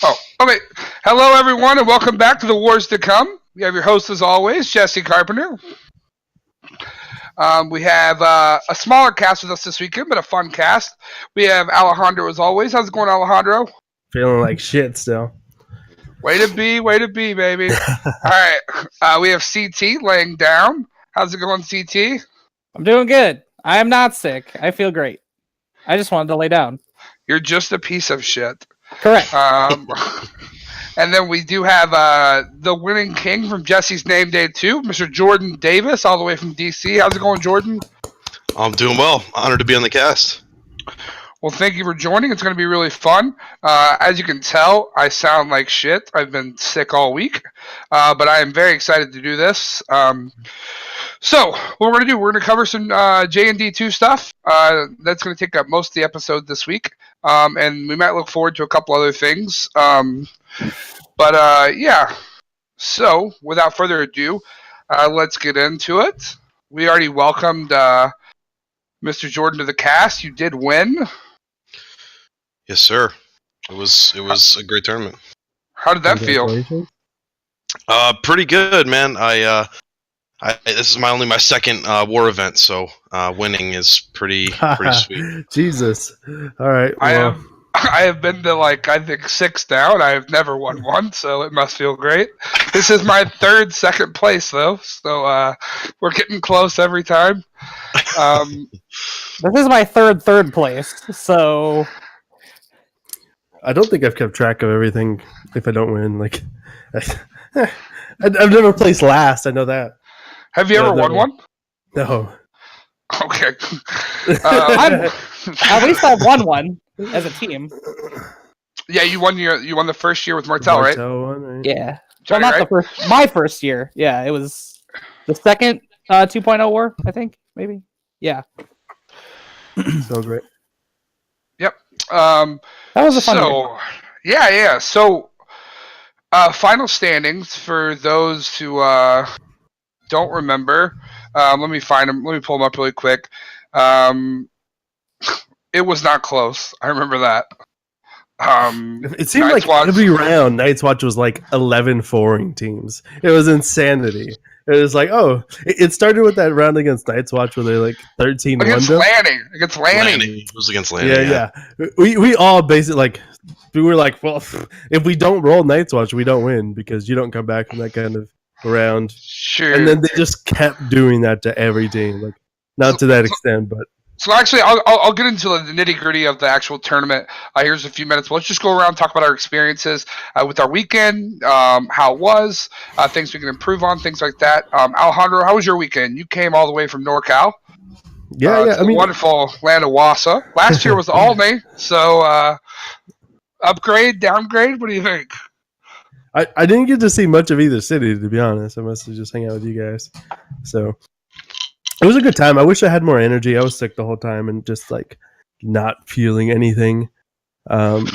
Oh, okay. Hello, everyone, and welcome back to the Wars to Come. We have your host, as always, Jesse Carpenter. We have a smaller cast with us this weekend, but a fun cast. We have Alejandro, as always. How's it going, Alejandro? Feeling like shit still. Way to be, baby. All right. We have CT laying down. How's it going, CT? I'm doing good. I am not sick. I feel great. I just wanted to lay down. You're just a piece of shit. Correct. And then we do have the winning king from Jesse's Name Day 2, Mr. Jordan Davis, all the way from DC. How's it going, Jordan? I'm doing well. Honored to be on the cast. Well, thank you for joining. It's going to be really fun. As you can tell, I sound like shit. I've been sick all week, but I am very excited to do this. So, what we're going to do, we're going to cover some J&D2 stuff. That's going to take up most of the episode this week, and we might look forward to a couple other things. Yeah. So, without further ado, let's get into it. We already welcomed Mr. Jordan to the cast. You did win. Yes, sir. It was a great tournament. How did that feel? Pretty good, man. This is my second war event, so winning is pretty sweet. Jesus. All right. Well. I have been to I think 6 down. I have never won one, so it must feel great. This is my third second place though, so we're getting close every time. This is my third place, so I don't think I've kept track of everything if I don't win. I've never placed last, I know that. Have you ever won one? No. Okay. At least I've won one as a team. Yeah, you won the first year with Martel, right? Won, right? Yeah. Well, not the first. My first year. Yeah, it was the second 2.0 war, I think, maybe. Yeah. Sounds great. Yep. That was a fun year. Yeah. So, final standings for those who don't remember. Let me find them. Let me pull them up really quick. It was not close. I remember that. It seemed like every round, Night's Watch was 11-4ing teams. It was insanity. It was it started with that round against Night's Watch where they're 13-1. Against Lanning. It was against Lanning. Yeah. We all basically we were well, if we don't roll Night's Watch, we don't win because you don't come back from that kind of round. Sure. And then they just kept doing that to every team. Not to that extent, but. So actually, I'll get into the nitty-gritty of the actual tournament. Here's a few minutes. But let's just go around and talk about our experiences with our weekend, how it was, things we can improve on, things like that. Alejandro, how was your weekend? You came all the way from NorCal. Yeah. To the wonderful land of Wausau. Last year was Albany, so upgrade, downgrade. What do you think? I didn't get to see much of either city, to be honest. I must have just hung out with you guys. So it was a good time. I wish I had more energy. I was sick the whole time and just not feeling anything. Some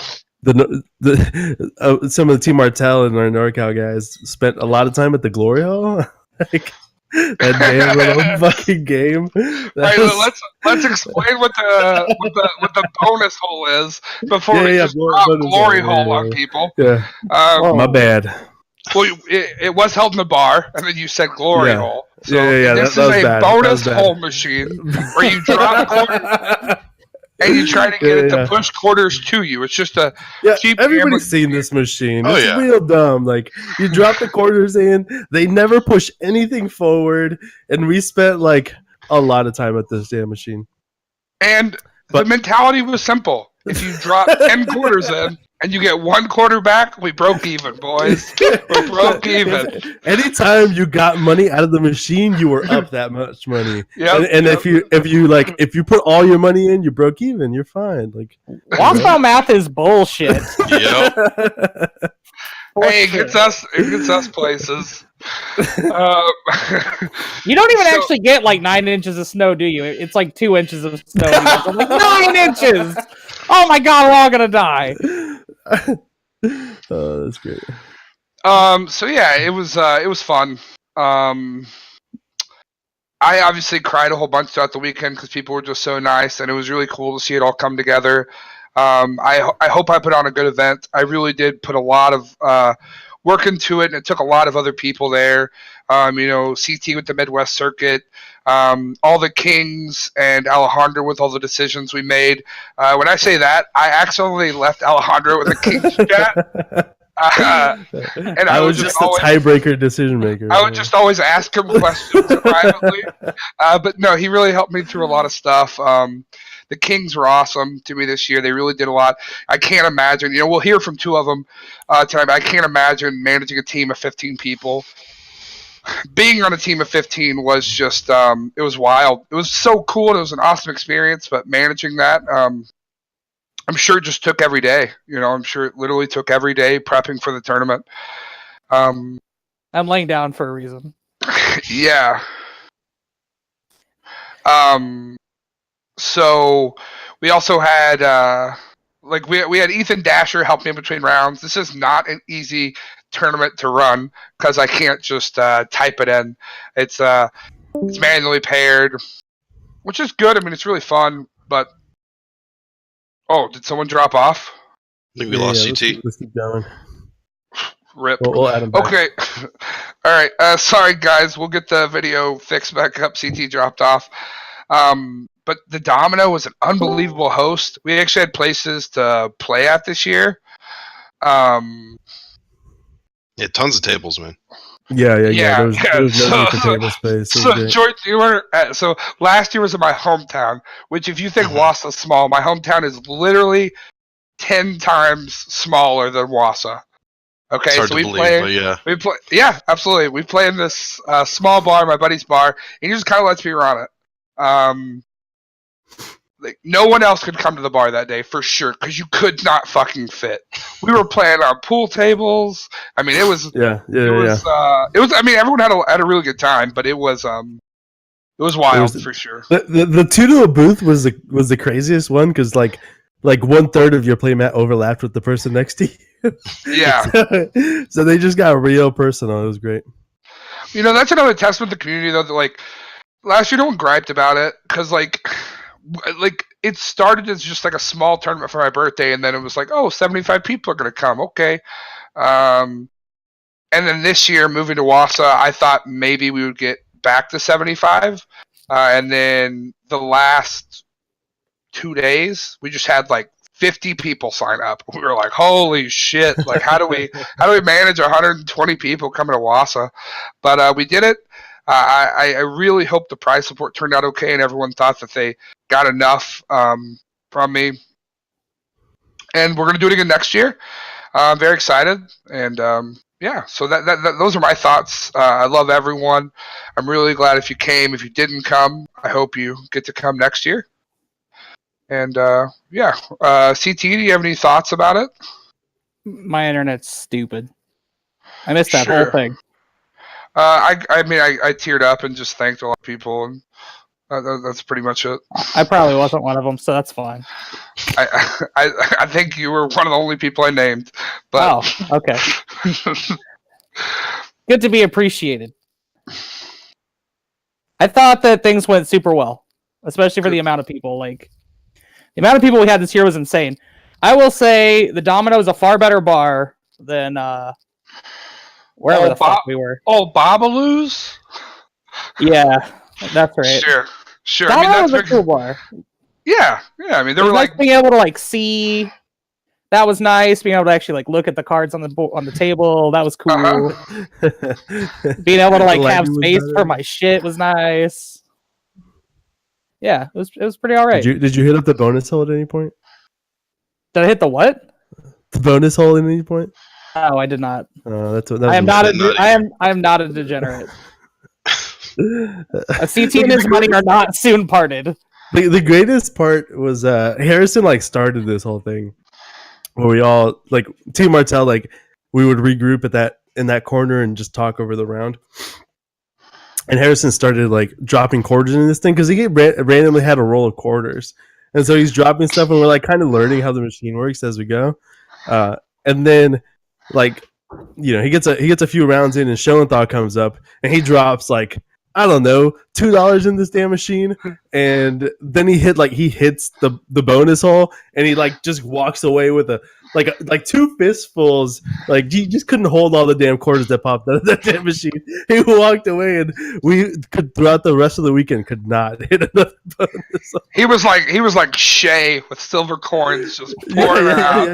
of the Team Martel and our NorCal guys spent a lot of time at the Glory Hall. That damn little fucking game. Let's explain what the bonus hole is before we just drop Glory Hole on people. Yeah. My bad. Well, it was held in the bar, and then you said Glory Hole. So this is a bonus hole machine where you drop quarters and you try to get it to push quarters to you. It's just a cheap. Everybody's seen this machine. Oh, it's real dumb. You drop the quarters in, they never push anything forward, and we spent a lot of time at this damn machine. And the mentality was simple. If you drop 10 quarters in and you get 1 quarter back, we broke even, boys. We broke even. Anytime you got money out of the machine, you were up that much money. If you put all your money in, you broke even. You're fine. Wausau math is bullshit. Yep. Hey, it gets us places. You don't even actually get 9 inches of snow, do you? It's 2 inches of snow. 9 inches! Oh my god, we're all gonna die. Oh, that's great. So yeah, it was fun. I obviously cried a whole bunch throughout the weekend because people were just so nice, and it was really cool to see it all come together. I hope I put on a good event. I really did put a lot of work into it, and it took a lot of other people there. CT with the Midwest Circuit, all the Kings, and Alejandro with all the decisions we made. When I say that, I accidentally left Alejandro with the Kings chat. And I was just a tiebreaker decision maker. I would just always ask him questions privately. But no, he really helped me through a lot of stuff. The Kings were awesome to me this year. They really did a lot. I can't imagine. We'll hear from two of them tonight, but I can't imagine managing a team of 15 people. Being on a team of 15 was just, it was wild. It was so cool, and it was an awesome experience, but managing that, I'm sure it just took every day. I'm sure it literally took every day prepping for the tournament. I'm laying down for a reason. Yeah. So we also had we had Ethan Dasher help me in between rounds. This is not an easy tournament to run because I can't just type it in. It's manually paired, which is good. I mean, it's really fun. But did someone drop off? I think we lost CT. Let's keep going. Rip. We'll add him back. Okay. All right. Sorry, guys. We'll get the video fixed back up. CT dropped off. But the Domino was an unbelievable host. We actually had places to play at this year. Yeah, tons of tables, man. Yeah. There was no need for table space. So last year was in my hometown, which if you think Wausau's small, my hometown is literally 10 times smaller than Wausau. Okay, it's hard so to believe, but yeah. Yeah, absolutely. We play in this small bar, my buddy's bar, and he just kind of lets me run it. No one else could come to the bar that day for sure because you could not fucking fit. We were playing on pool tables. I mean, it was. It was. I mean, everyone had a really good time, but it was wild for sure. The two to a booth was the craziest one because like 1/3 of your playmat overlapped with the person next to you. Yeah. So they just got real personal. It was great. That's another testament to the community though. That last year, no one griped about it because it started as just a small tournament for my birthday, and then it was 75 people are going to come. Okay. And then this year, moving to Wausau, I thought maybe we would get back to 75. And then the last 2 days, we just had 50 people sign up. We were like, holy shit. How do we manage 120 people coming to Wausau? But we did it. I really hope the prize support turned out okay and everyone thought that they got enough from me. And we're going to do it again next year. I'm very excited. And so that those are my thoughts. I love everyone. I'm really glad if you came. If you didn't come, I hope you get to come next year. And CT, do you have any thoughts about it? My internet's stupid. I missed that whole thing. I teared up and just thanked a lot of people, and that's pretty much it. I probably wasn't one of them, so that's fine. I think you were one of the only people I named. But... Oh, okay. Good to be appreciated. I thought that things went super well, especially for the amount of people. The amount of people we had this year was insane. I will say the Domino is a far better bar than wherever the fuck we were. Oh, Babaloo's? Yeah, that's right. Sure. Domino was a cool bar. Yeah. I mean, they were being able to see. That was nice. Being able to actually look at the cards on the table. That was cool. Being able to have space for my shit was nice. Yeah, it was pretty all right. Did you hit up the bonus hole at any point? Did I hit the what? The bonus hole at any point? No, I did not. I am not a degenerate. A CT and his money are not soon parted. The greatest part was Harrison started this whole thing where we all Team Martell we would regroup in that corner and just talk over the round. And Harrison started dropping quarters in this thing because he randomly had a roll of quarters, and so he's dropping stuff, and we're kind of learning how the machine works as we go. And then he gets a few rounds in, and Schoenthal comes up, and he drops I don't know, $2 in this damn machine, and then he hits the bonus hole, and he like just walks away with like two fistfuls. Like he just couldn't hold all the damn quarters that popped out of that damn machine. He walked away, and we could throughout the rest of the weekend could not hit another bonus. He was like Shay with silver coins just pouring out.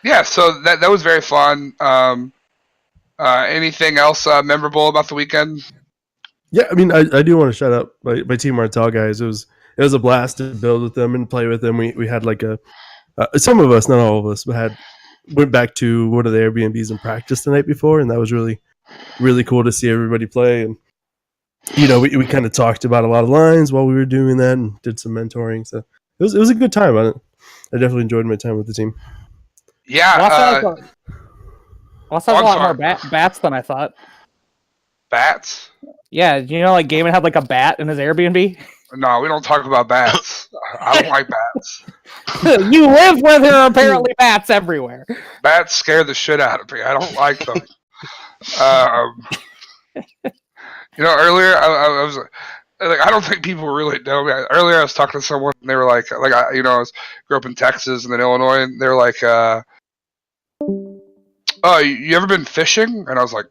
Yeah, so that was very fun. Anything else memorable about the weekend? Yeah, I mean, I do want to shout out my Team Martel guys. It was a blast to build with them and play with them. We had like some of us, not all of us, but went back to one of the Airbnbs and practiced the night before, and that was really, really cool to see everybody play. And we kind of talked about a lot of lines while we were doing that and did some mentoring. So it was a good time. I definitely enjoyed my time with the team. Yeah. Also has a lot more bats than I thought. Bats? Yeah, like Gaiman had like a bat in his Airbnb? No, we don't talk about bats. I don't like bats. You live where there are apparently bats everywhere. Bats scare the shit out of me. I don't like them. Earlier I was like, I don't think people really know me. Earlier I was talking to someone and they were like I grew up in Texas and then Illinois, and they were like, "Oh, you ever been fishing?" And I was like,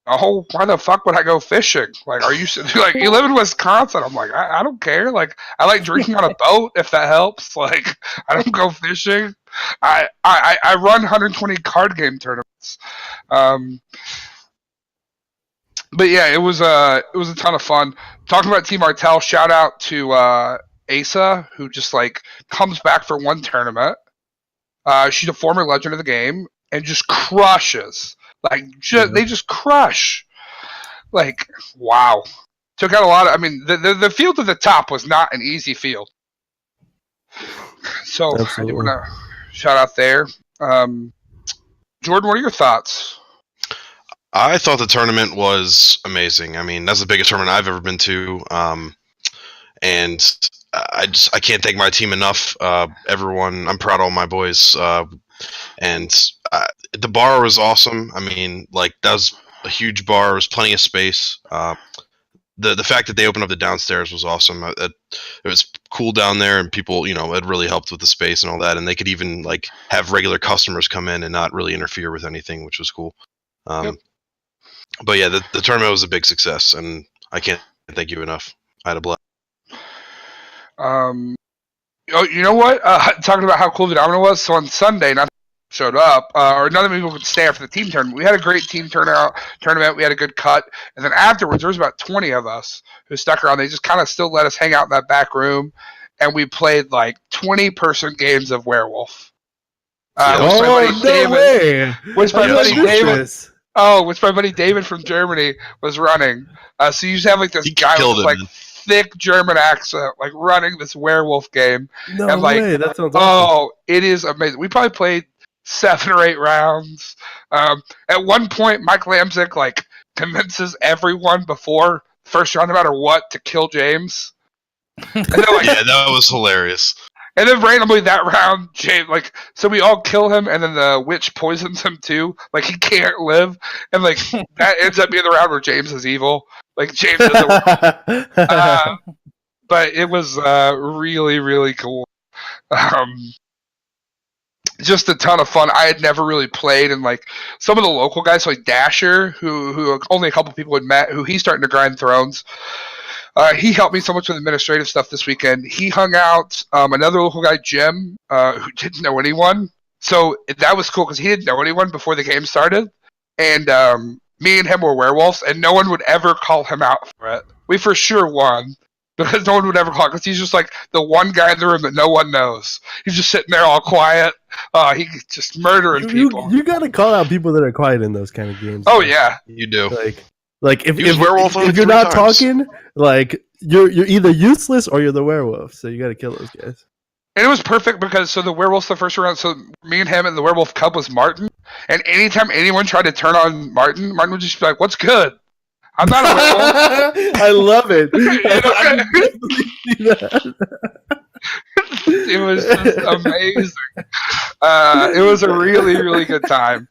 "Oh, why the fuck would I go fishing? Like, are you like, you live in Wisconsin?" I'm like, I don't care. Like, I like drinking on a boat if that helps. Like, I don't go fishing. I run 120 card game tournaments. But yeah, it was a ton of fun. Talking about Team Martel, shout out to Asa, who just like comes back for one tournament. She's a former legend of the game and just crushes. Like, they just crush. Like, wow. Took out a lot of. I mean, the field at the top was not an easy field. So I do want to shout out there. Jordan, what are your thoughts? I thought the tournament was amazing. I mean, that's the biggest tournament I've ever been to, and I can't thank my team enough. Everyone, I'm proud of all my boys, and the bar was awesome. I mean, like, that was a huge bar. There was plenty of space. The fact that they opened up the downstairs was awesome. It was cool down there, and people, it really helped with the space and all that. And they could even like have regular customers come in and not really interfere with anything, which was cool. Yep. But yeah, the tournament was a big success, and I can't thank you enough. I had a blast. You know what? Talking about how cool the domino was. So on Sunday, not showed up, or none of the people could stay after the team tournament. We had a great team tournament. We had a good cut, and then afterwards, there was about 20 of us who stuck around. They just kind of still let us hang out in that back room, and we played like 20-person games of Werewolf. Which my buddy David. Oh, which my buddy David from Germany was running. So you just have like this guy with like thick German accent, like running this werewolf game. No and, like, way, that sounds awesome. Oh, it is amazing. We probably played 7 or 8 rounds. At one point, Mike Lamzik like convinces everyone before first round, no matter what, to kill James. And like, yeah, that was hilarious. And then randomly that round, James, like, so we all kill him, and then the witch poisons him too. Like, he can't live, and like that ends up being the round where James is evil. Like, James doesn't. But it was really, really cool. Just a ton of fun. I had never really played, and like some of the local guys, like Dasher, who only a couple people had met, who he's starting to grind thrones. He helped me so much with administrative stuff this weekend. He hung out. Another local guy, Jim, who didn't know anyone. So that was cool because he didn't know anyone before the game started. And me and him were werewolves, and no one would ever call him out for it. We for sure won because no one would ever call, because he's just like the one guy in the room that no one knows. He's just sitting there all quiet. He's just murdering people. You got to call out people that are quiet in those kind of games. Oh, yeah. You do. Like if you're not talking, like you're either useless or you're the werewolf. So you got to kill those guys. And it was perfect because the werewolf's the first round. So me and him and the werewolf cub was Martin. And anytime anyone tried to turn on Martin would just be like, "What's good? I'm not a werewolf." I love it. It was just amazing. It was a really, really good time.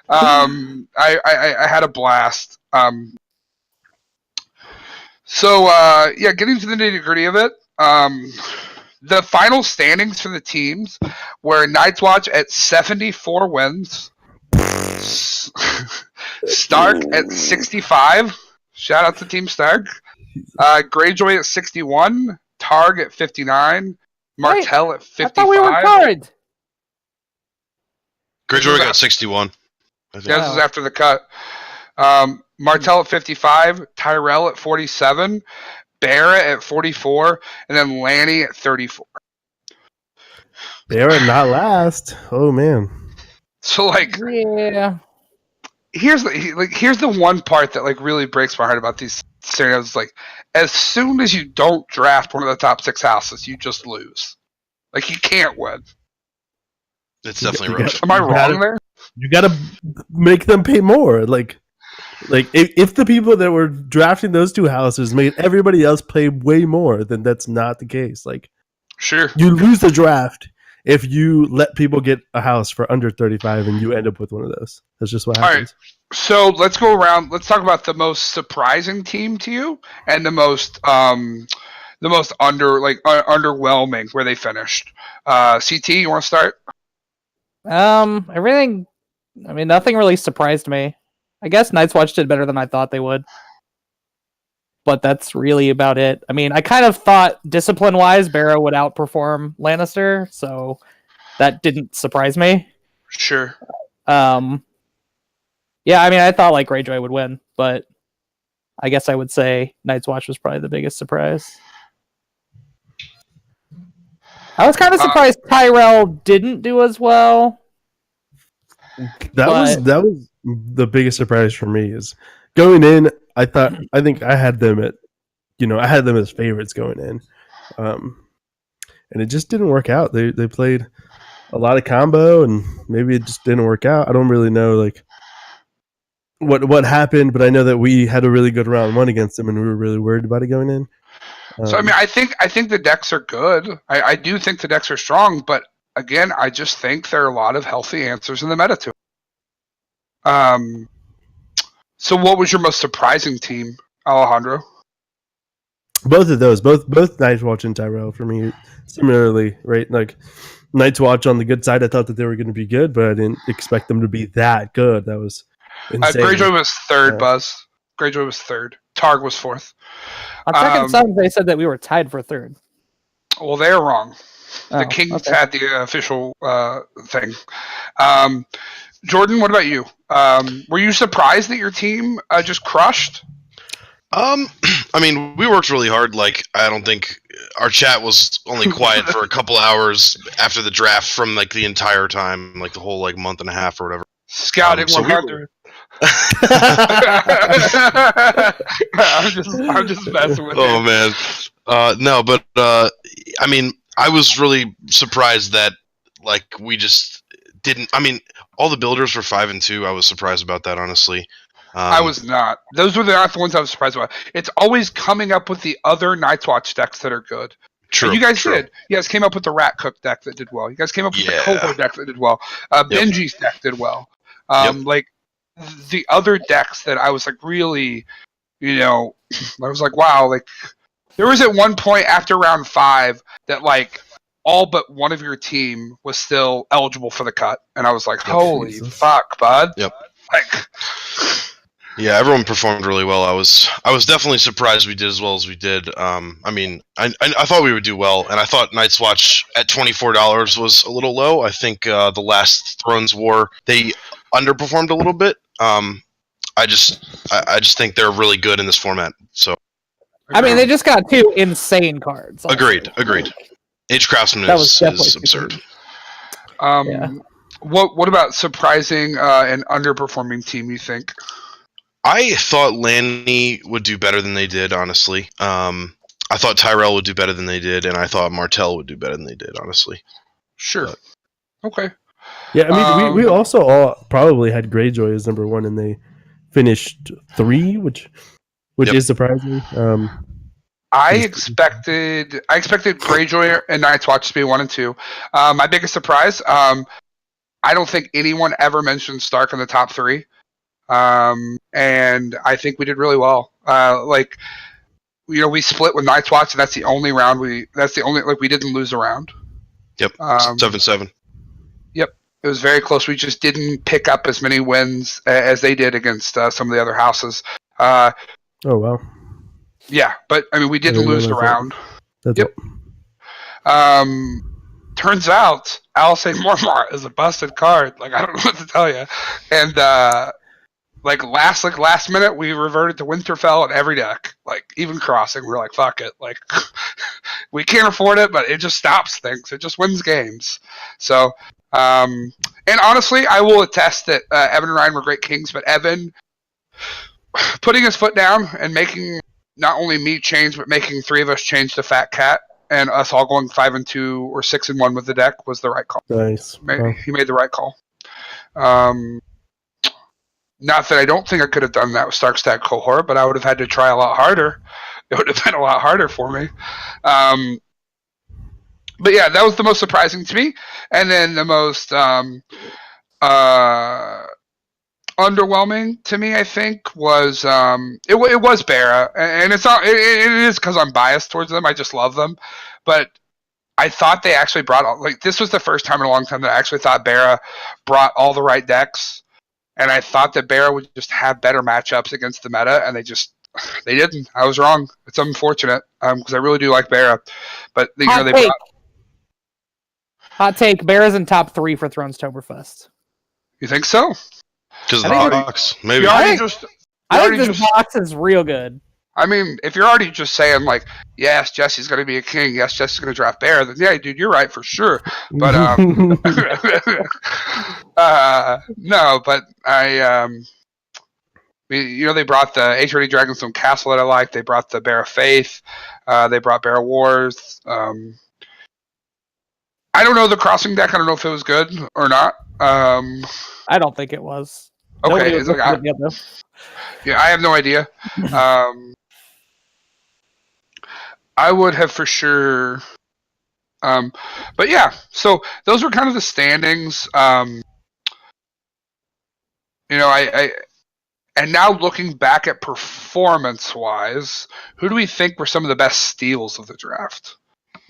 I had a blast. Getting to the nitty gritty of it. The final standings for the teams were Night's Watch at 74 wins, Stark at 65. Shout out to Team Stark. Greyjoy at 61, Targ at 59, Martell at 55. I thought we were tied. Greyjoy got 61. Yeah, this is after the cut. Martell at 55, Tyrell at 47, Barrett at 44, and then Lanny at 34. Barrett not last. Oh man. So Yeah. Here's the one part that really breaks my heart about these scenarios. Like, as soon as you don't draft one of the top 6 houses, you just lose. Like, you can't win. It's definitely rough. Am I wrong there? You gotta make them pay more. Like if the people that were drafting those 2 houses made everybody else pay way more, then that's not the case. Like, sure, you lose the draft if you let people get a house for under 35 and you end up with one of those. That's just what happens. All right. So let's go around. Let's talk about the most surprising team to you and the most underwhelming where they finished. CT, you want to start? Everything. I mean, nothing really surprised me. I guess Night's Watch did better than I thought they would. But that's really about it. I mean, I kind of thought discipline-wise, Barrow would outperform Lannister, so that didn't surprise me. Sure. Yeah, I mean, I thought Greyjoy would win, but I guess I would say Night's Watch was probably the biggest surprise. I was kind of surprised Tyrell didn't do as well. That was the biggest surprise for me. Is going in, I think I had them at, I had them as favorites going in, and it just didn't work out. They played a lot of combo, and maybe it just didn't work out. I don't really know what happened, but I know that we had a really good round 1 against them, and we were really worried about it going in. So I mean, I think the decks are good. I do think the decks are strong, but again, I just think there are a lot of healthy answers in the meta to it. So what was your most surprising team, Alejandro? Both of those, both Night's Watch and Tyrell for me, similarly, right? Like, Night's Watch on the good side, I thought that they were going to be good, but I didn't expect them to be that good. That was insane. Greyjoy was third, Buzz. Greyjoy was third. Targ was fourth. On Second Sons, they said that we were tied for third. Well, they're wrong. The Kings had the official thing. Jordan, what about you? Were you surprised that your team just crushed? I mean, we worked really hard. I don't think our chat was only quiet for a couple hours after the draft from the entire time, the whole month and a half or whatever. Scouting 100. I'm just messing with you. Oh man, no, but I mean, I was really surprised that we just didn't. I mean, all the builders were 5 and 2. I was surprised about that, honestly. I was not. Those were not the ones I was surprised about. It's always coming up with the other Night's Watch decks that are good. True. And you guys did. You guys came up with the Rat Cook deck that did well. You guys came up with the Cohort deck that did well. Benji's deck did well. The other decks that I was really, I was wow, there was at one point after round 5 that all but one of your team was still eligible for the cut, and I was like, holy fuck, bud. Yep. Yeah, everyone performed really well. I was definitely surprised we did as well as we did. I mean, I thought we would do well, and I thought Night's Watch at $24 was a little low. I think the last Thrones War, they underperformed a little bit. I just think they're really good in this format. So, I mean, they just got 2 insane cards. Agreed. Age Craftsman is absurd. What about surprising and underperforming team, you think? I thought Lanny would do better than they did, honestly. I thought Tyrell would do better than they did, and I thought Martell would do better than they did, honestly. Sure. Okay. Yeah, I mean, we also all probably had Greyjoy as number 1, and they finished 3, which is surprising. I expected Greyjoy and Night's Watch to be 1 and 2. My biggest surprise, I I don't think anyone ever mentioned Stark in the top 3. And I think we did really well. We split with Night's Watch, and that's the only round we didn't lose a round. Yep. 7-7. Yep. It was very close. We just didn't pick up as many wins as they did against some of the other houses. Oh, wow. Yeah, but I mean, we didn't lose a round. Yep. Turns out Alisane Mormont is a busted card. Like, I don't know what to tell you. And last minute, we reverted to Winterfell in every deck. Like, even Crossing, we're like, fuck it. Like, we can't afford it, but it just stops things. It just wins games. So, and honestly, I will attest that Evan and Ryan were great kings, but Evan putting his foot down and making not only me change, but making 3 of us change to Fat Cat, and us all going 5-2 or 6-1 with the deck was the right call. Nice. He made the right call. Not that I don't think I could have done that with Stark Stack Cohort, but I would have had to try a lot harder. It would have been a lot harder for me. But yeah, that was the most surprising to me. And then the most underwhelming to me, I think, was it was Barra, and it's not. It is because I'm biased towards them. I just love them, but I thought they actually brought this was the first time in a long time that I actually thought Barra brought all the right decks, and I thought that Barra would just have better matchups against the meta, and they didn't. I was wrong. It's unfortunate because I really do like Barra, but they brought. Hot take: Barra's in top 3 for Thronestoberfest. You think so? Because of the box, maybe. I think this box is real good. I mean, if you're already just saying yes, Jesse's going to be a king, yes, Jesse's going to draft Bear, then yeah, dude, you're right for sure. But no, but they brought the H-Ready Dragonstone Castle that I liked. They brought the Bear of Faith. They brought Bear of Wars. I don't know the Crossing deck. I don't know if it was good or not. I don't think it was. Okay. Yeah, I have no idea. I would have for sure. But yeah, so those were kind of the standings. And now looking back at performance-wise, who do we think were some of the best steals of the draft?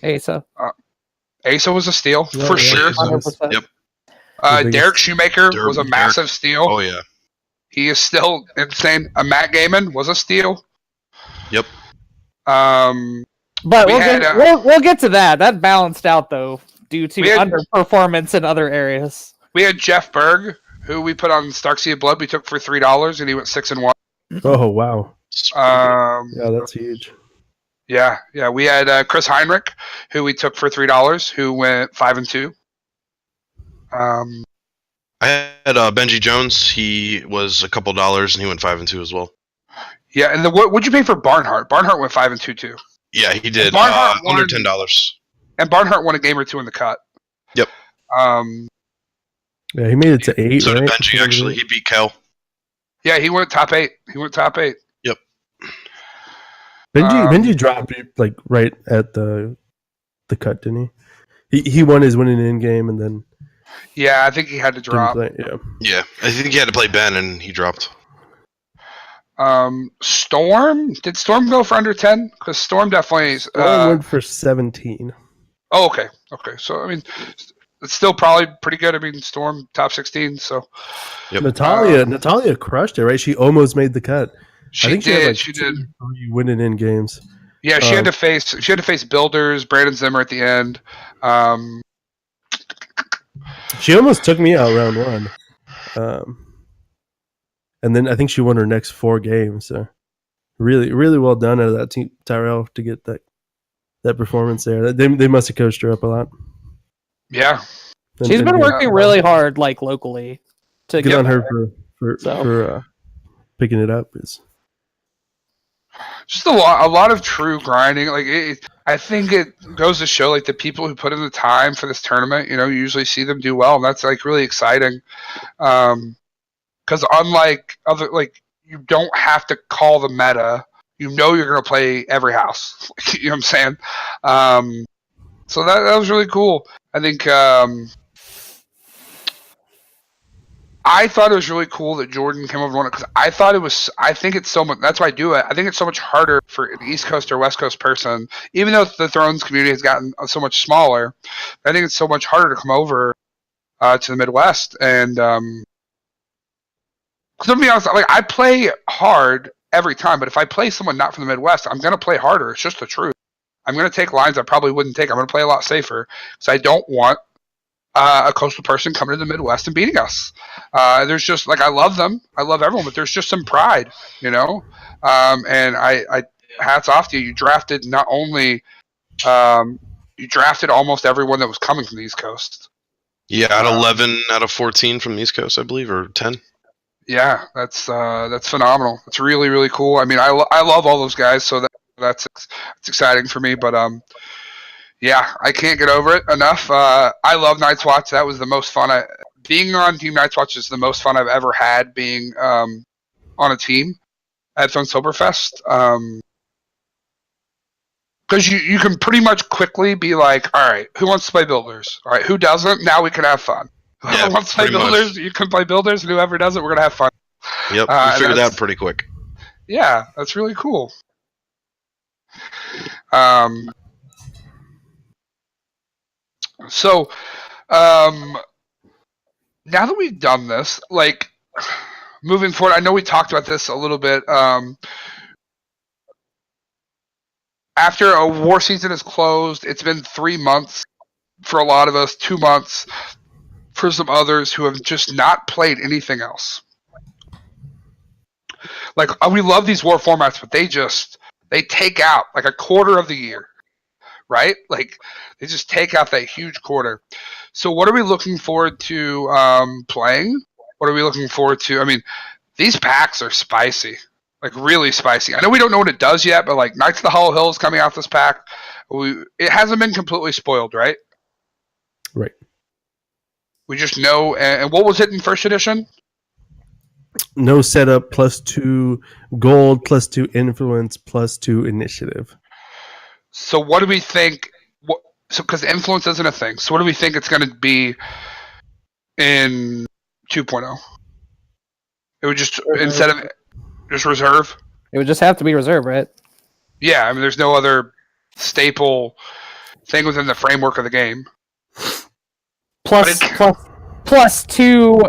Asa. Asa was a steal, for sure. 100%. Yep. Derek Shoemaker was a massive steal. Oh, yeah. He is still insane. Matt Gaiman was a steal. Yep. But we'll get to that. That balanced out, though, due to underperformance in other areas. We had Jeff Berg, who we put on Stark Sea of Blood. We took for $3, and he went 6-1. Oh, wow. Yeah, that's huge. Yeah. We had Chris Heinrich, who we took for $3, who went 5-2. I had Benji Jones. He was a couple dollars, and he went 5-2 as well. Yeah, and what'd you pay for Barnhart? Barnhart went 5-2 too. Yeah, he did. Under $10. And Barnhart won a game or two in the cut. Yep. Yeah, he made it to 8. So right? did Benji. Actually, he beat Kel. Yeah, he went top 8. Yep. Benji dropped right at the cut, didn't he? He won his winning in game and then. Yeah, I think he had to drop. Yeah, I think he had to play Ben and he dropped. Storm? Did Storm go for under 10? Because Storm definitely... went for 17. Oh, okay. So, I mean, it's still probably pretty good. I mean, Storm, top 16, so... Yep. Natalia crushed it, right? She almost made the cut. She did. She did. 3 winning in games. Yeah, she had to face Builders, Brandon Zimmer at the end. She almost took me out round 1. And then I think she won her next 4 games. So really, really well done out of that team, Tyrell, to get that performance there. They must have coached her up a lot. Yeah. She's been working really hard, locally. To get on her for picking it up. Is just a lot of true grinding. I think it goes to show the people who put in the time for this tournament, you usually see them do well, and that's really exciting. Because unlike other, you don't have to call the meta. You're going to play every house. You know what I'm saying? So that was really cool. I think I thought it was really cool that Jordan came over and won it because I thought it was. I think it's so much. That's why I do it. I think it's so much harder for an East Coast or West Coast person, even though the Thrones community has gotten so much smaller. I think it's so much harder to come over to the Midwest. And to be honest, like I play hard every time, but if I play someone not from the Midwest, I'm gonna play harder. It's just the truth. I'm gonna take lines I probably wouldn't take. I'm gonna play a lot safer because I don't want a coastal person coming to the Midwest and beating us. There's just like I love them, I love everyone, but there's just some pride, you know. And I hats off to you. You drafted not only you drafted almost everyone that was coming from the East Coast. Yeah, at 11 out of 14 from the East Coast, I believe, or 10. Yeah, that's phenomenal. It's really really cool. I mean, I love all those guys, so that's exciting for me. But yeah, I can't get over it enough. I love Night's Watch. That was the most fun. Being on Team Night's Watch is the most fun I've ever had being on a team at Fun Soberfest. Because you can pretty much quickly be like, all right, who wants to play Builders? All right, who doesn't? Now we can have fun. Whoever Yeah, wants to play pretty much. Builders, you can play Builders, and whoever doesn't, we're going to have fun. Yep, we and figured it that's- out pretty quick. Yeah, that's really cool. So, now that we've done this, like, moving forward, I know we talked about this a little bit. After a war season is closed, it's been 3 months for a lot of us, 2 months for some others who have just not played anything else. Like, we love these war formats, but they take out like a quarter of the year, right? Like, they just take out that huge quarter. So what are we looking forward to playing? What are we looking forward to? I mean, these packs are spicy, like really spicy. I know we don't know what it does yet, but like Knights of the Hollow Hill is coming out this pack. It hasn't been completely spoiled, right? Right. We just know. And what was it in first edition? No setup, +2 gold, +2 influence, +2 initiative. So what do we think? Because influence isn't a thing. So what do we think it's going to be in 2.0? It would just instead of just reserve. It would just have to be reserve, right? Yeah, I mean, there's no other staple thing within the framework of the game. Plus 2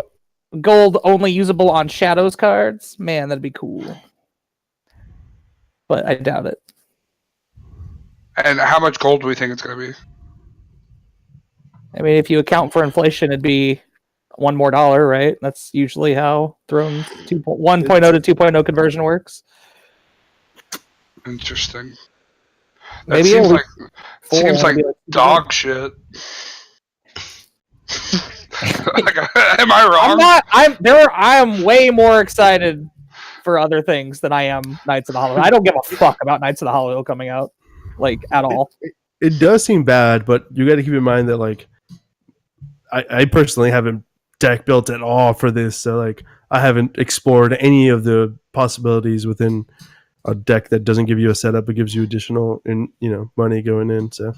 gold only usable on Shadows cards. Man, that'd be cool. But I doubt it. And how much gold do we think it's going to be? I mean, if you account for inflation, it'd be $1 more, right? That's usually how Thrones 1.0 to 2.0 conversion works. Interesting. That Maybe seems like dog shit. Like, am I wrong? I am way more excited for other things than I am Knights of the Hollow. I don't give a fuck about Knights of the Hollow Hill coming out, like, at all. It does seem bad, but you got to keep in mind that, like, I personally haven't deck built at all for this, so like I haven't explored any of the possibilities within a deck that doesn't give you a setup, but gives you additional money going in. So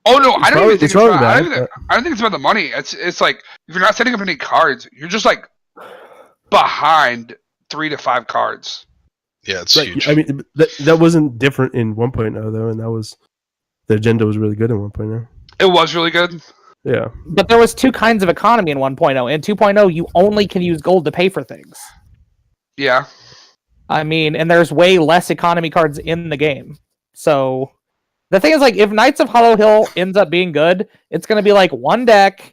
oh no, I don't even think it's about bad, I don't think it's about the money. It's like if you're not setting up any cards, you're just like behind 3 to 5 cards. Yeah, it's right. huge. I mean, that wasn't different in 1.0 though, and that was the agenda was really good in 1.0. It was really good. Yeah, but there was 2 kinds of economy in 1.0. In 2.0, you only can use gold to pay for things. Yeah. I mean, and there's way less economy cards in the game. So the thing is, like, if Knights of Hollow Hill ends up being good, it's going to be like one deck.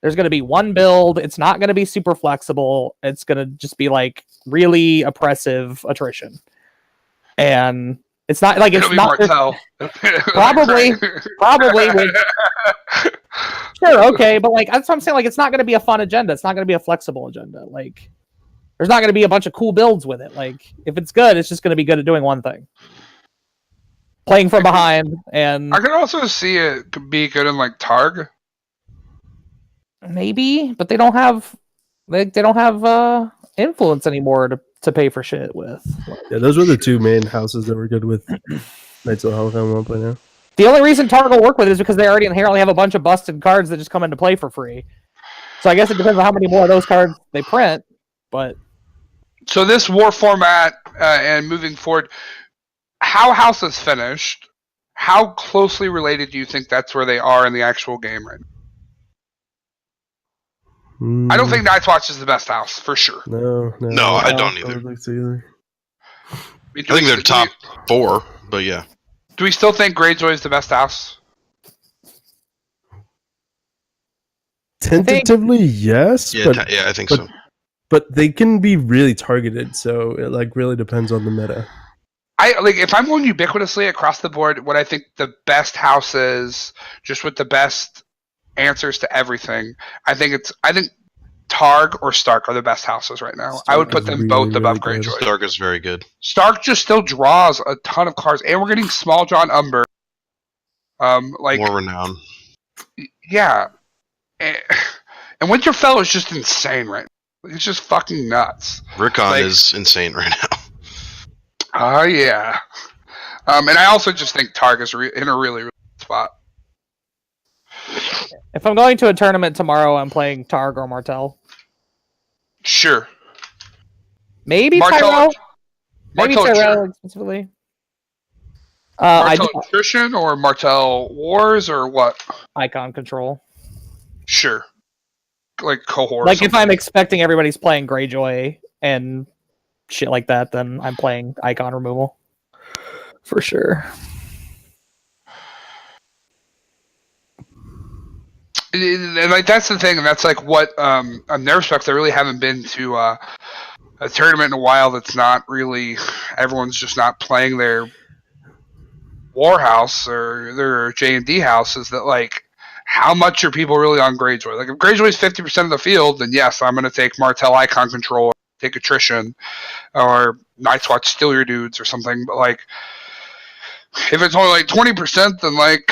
There's going to be one build. It's not going to be super flexible. It's going to just be like really oppressive attrition. And it's not like it's not probably with, sure, okay, but like that's what I'm saying. Like, it's not going to be a fun agenda. It's not going to be a flexible agenda. Like, there's not going to be a bunch of cool builds with it. Like, if it's good, it's just going to be good at doing one thing, playing from behind. And I could also see it could be good in like Targ. Maybe, but they don't have influence anymore to pay for shit with. Yeah, those were the 2 main houses that were good with Knights of the Hollow Hill 1.0. The only reason Targ will work with it is because they already inherently have a bunch of busted cards that just come into play for free. So I guess it depends on how many more of those cards they print. But So this war format and moving forward, how House is finished, how closely related do you think that's where they are in the actual game right now? I don't think Night's Watch is the best house, for sure. No, I don't either. I don't think so either. I think they're top 4, but yeah. Do we still think Greyjoy is the best house? Tentatively, yes. Yeah, but, I think so. But they can be really targeted, so it like really depends on the meta. If I'm going ubiquitously across the board, what I think the best house is, just with the best answers to everything, I think Targ or Stark are the best houses right now. I would put them both above Greyjoy. Stark is very good. Stark just still draws a ton of cards, and we're getting Small John Umber. More renown. Yeah. And Winterfell is just insane right now. It's just fucking nuts. Rickon is insane right now. Oh, yeah. And I also just think Targ is in a really, really good spot. if I'm going to a tournament tomorrow, I'm playing Targ or Martell. Sure. Maybe Tyrell. Maybe Tyrell explicitly. Martell Attrition or Martell Wars or what? Icon Control. Sure. Like cohort. Like if I'm expecting everybody's playing Greyjoy and shit like that, then I'm playing Icon Removal. For sure. And like that's the thing, and that's like what on their respect, I really haven't been to a tournament in a while that's not really everyone's just not playing their Warhouse or their J&D house. Is that like how much are people really on Greyjoy? Like if Greyjoy is 50% of the field, then yes, I'm going to take Martell Icon Control, take Attrition, or Night's Watch Steal Your Dudes or something. But like if it's only like 20%, then like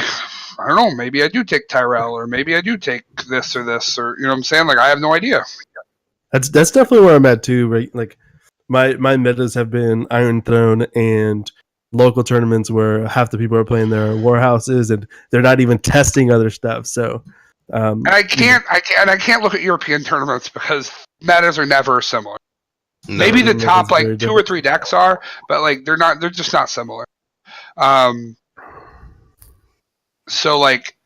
I don't know, maybe I do take Tyrell, or maybe I do take this, or you know what I'm saying? Like I have no idea. That's definitely where I'm at too, right? Like my metas have been Iron Throne and local tournaments where half the people are playing their warhouses and they're not even testing other stuff. So and I can't look at European tournaments because metas are never similar. No, maybe the top like 2 or 3 decks are, but like they're just not similar. So, like,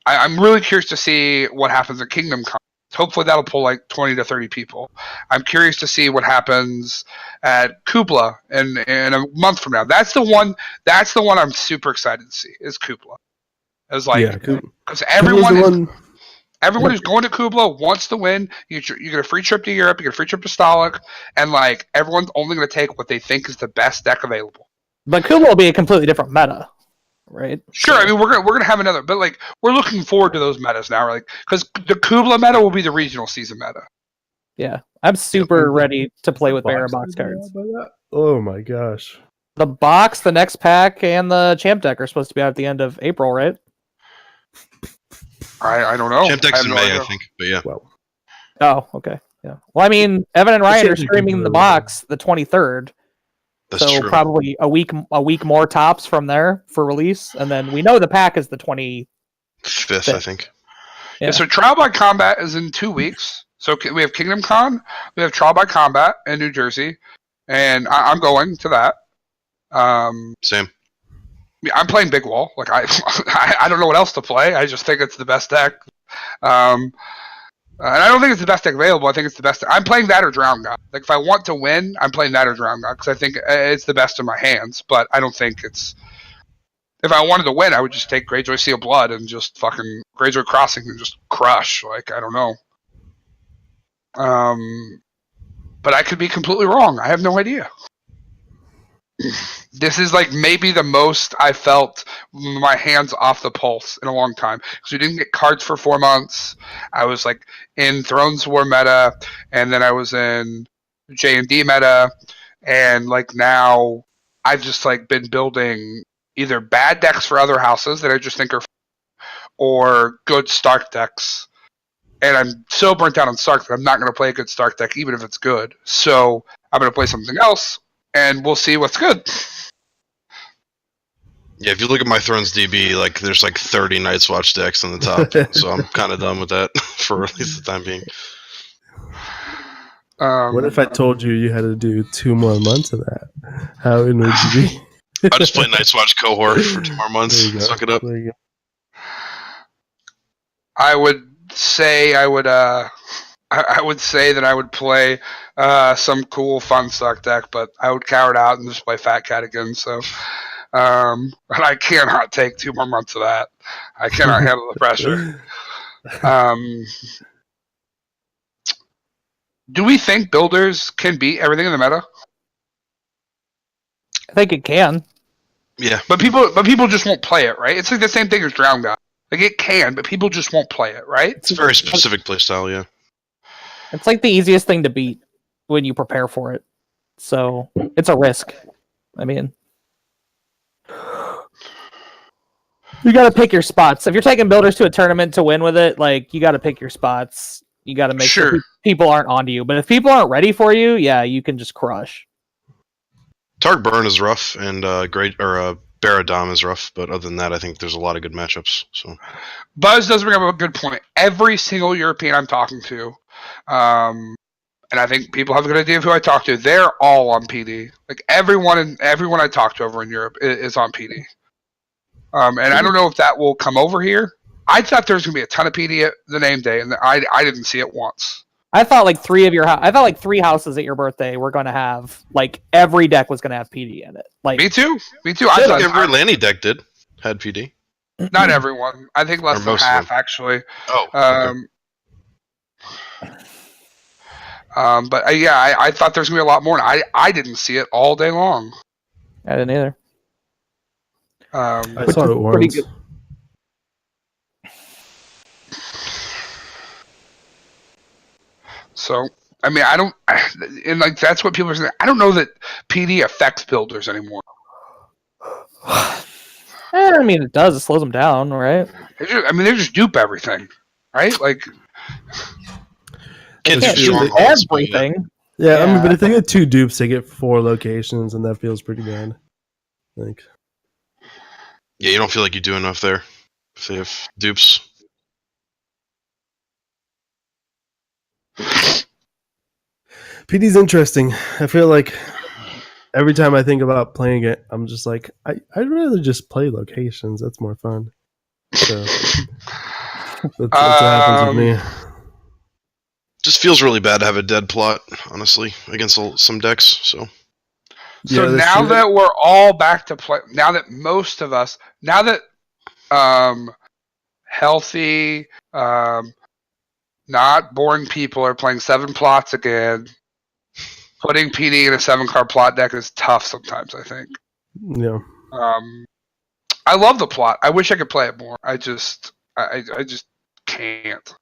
I'm really curious to see what happens at Kingdom Come. Hopefully that'll pull, like, 20 to 30 people. I'm curious to see what happens at Kubla in a month from now. That's the one I'm super excited to see, is Kubla. It's like, because everyone who's going to Kubla wants to win. You get a free trip to Europe, you get a free trip to Stalik, and, like, everyone's only going to take what they think is the best deck available. But Kubla will be a completely different meta. Right. Sure. I mean, we're gonna have another, but like we're looking forward to those metas now, like because the Kubla meta will be the regional season meta. Yeah, I'm super ready to play with Barra box cards. Oh my gosh! The box, the next pack, and the champ deck are supposed to be out at the end of April, right? I don't know. Champ deck's in May, I think, but yeah. Well. Oh, okay. Yeah. Well, I mean, Evan and Ryan are streaming the box the 23rd. That's so true. Probably a week more tops from there for release, and then we know the pack is the 25th, I think. Yeah. So Trial by Combat is in 2 weeks. So we have Kingdom Con, we have Trial by Combat in New Jersey, and I'm going to that. Same. I'm playing Big Wall. Like I don't know what else to play. I just think it's the best deck. And I don't think it's the best deck available. I think it's the best. I'm playing that or Drown God. Like, if I want to win, I'm playing that or Drown God because I think it's the best in my hands. But I don't think it's. If I wanted to win, I would just take Greyjoy Seal Blood and just fucking Greyjoy Crossing and just crush. Like, I don't know. But I could be completely wrong. I have no idea. This is like maybe the most I felt my hands off the pulse in a long time because we didn't get cards for 4 months. I was like in Thrones War meta, and then I was in J&D meta, and like now I've just like been building either bad decks for other houses that I just think are or good Stark decks. And I'm so burnt out on Stark that I'm not going to play a good Stark deck even if it's good. So I'm going to play something else. And we'll see what's good. Yeah, if you look at my Thrones DB, like there's like 30 Night's Watch decks on the top, so I'm kind of done with that for at least the time being. What if I told you had to do 2 more months of that? How in would you be? I'll just play Night's Watch cohort for 2 more months. Suck it up. There you go. I would say I would say that I would play some cool fun suck deck, but I would cower it out and just play Fat Cat again. So, and I cannot take 2 more months of that. I cannot handle the pressure. Do we think builders can beat everything in the meta? I think it can. Yeah, but people just won't play it, right? It's like the same thing as Drown God. Like it can, but people just won't play it, right? It's a very specific playstyle, yeah. It's like the easiest thing to beat when you prepare for it. So it's a risk. I mean, you got to pick your spots. If you're taking builders to a tournament to win with it, like you got to pick your spots. You got to make sure people aren't onto you. But if people aren't ready for you, yeah, you can just crush. Targ Burn is rough, and Baradam is rough, but other than that, I think there's a lot of good matchups. So, Buzz does bring up a good point. Every single European I'm talking to, and I think people have a good idea of who I talk to, they're all on PD. Like everyone I talk to over in Europe is on PD. And I don't know if that will come over here. I thought there was going to be a ton of PD at the name day, and I didn't see it once. I thought like 3 houses at your birthday were going to have, like, every deck was going to have PD in it. Like Me too. I thought every Lanny deck had PD. Not everyone. I think less than half, actually. Oh. Okay. But I thought there was going to be a lot more, and I didn't see it all day long. I didn't either. I saw it once. So, I mean, and like that's what people are saying. I don't know that PD affects builders anymore. I mean, it does. It slows them down, right? They just dupe everything, right? Like, can't do everything. Yeah, I mean, but if they get 2 dupes, they get 4 locations, and that feels pretty bad. Like, yeah, you don't feel like you do enough there if they have dupes. PD's interesting. I feel like every time I think about playing it, I'm just like, I'd rather just play locations. That's more fun. So that's what happens with me. Just feels really bad to have a dead plot, honestly, against some decks. So now that we're all back to play, now that most of us, now that healthy, not boring people are playing 7 plots again, putting PD in a 7-card plot deck is tough sometimes, I think. Yeah. I love the plot. I wish I could play it more. I just can't.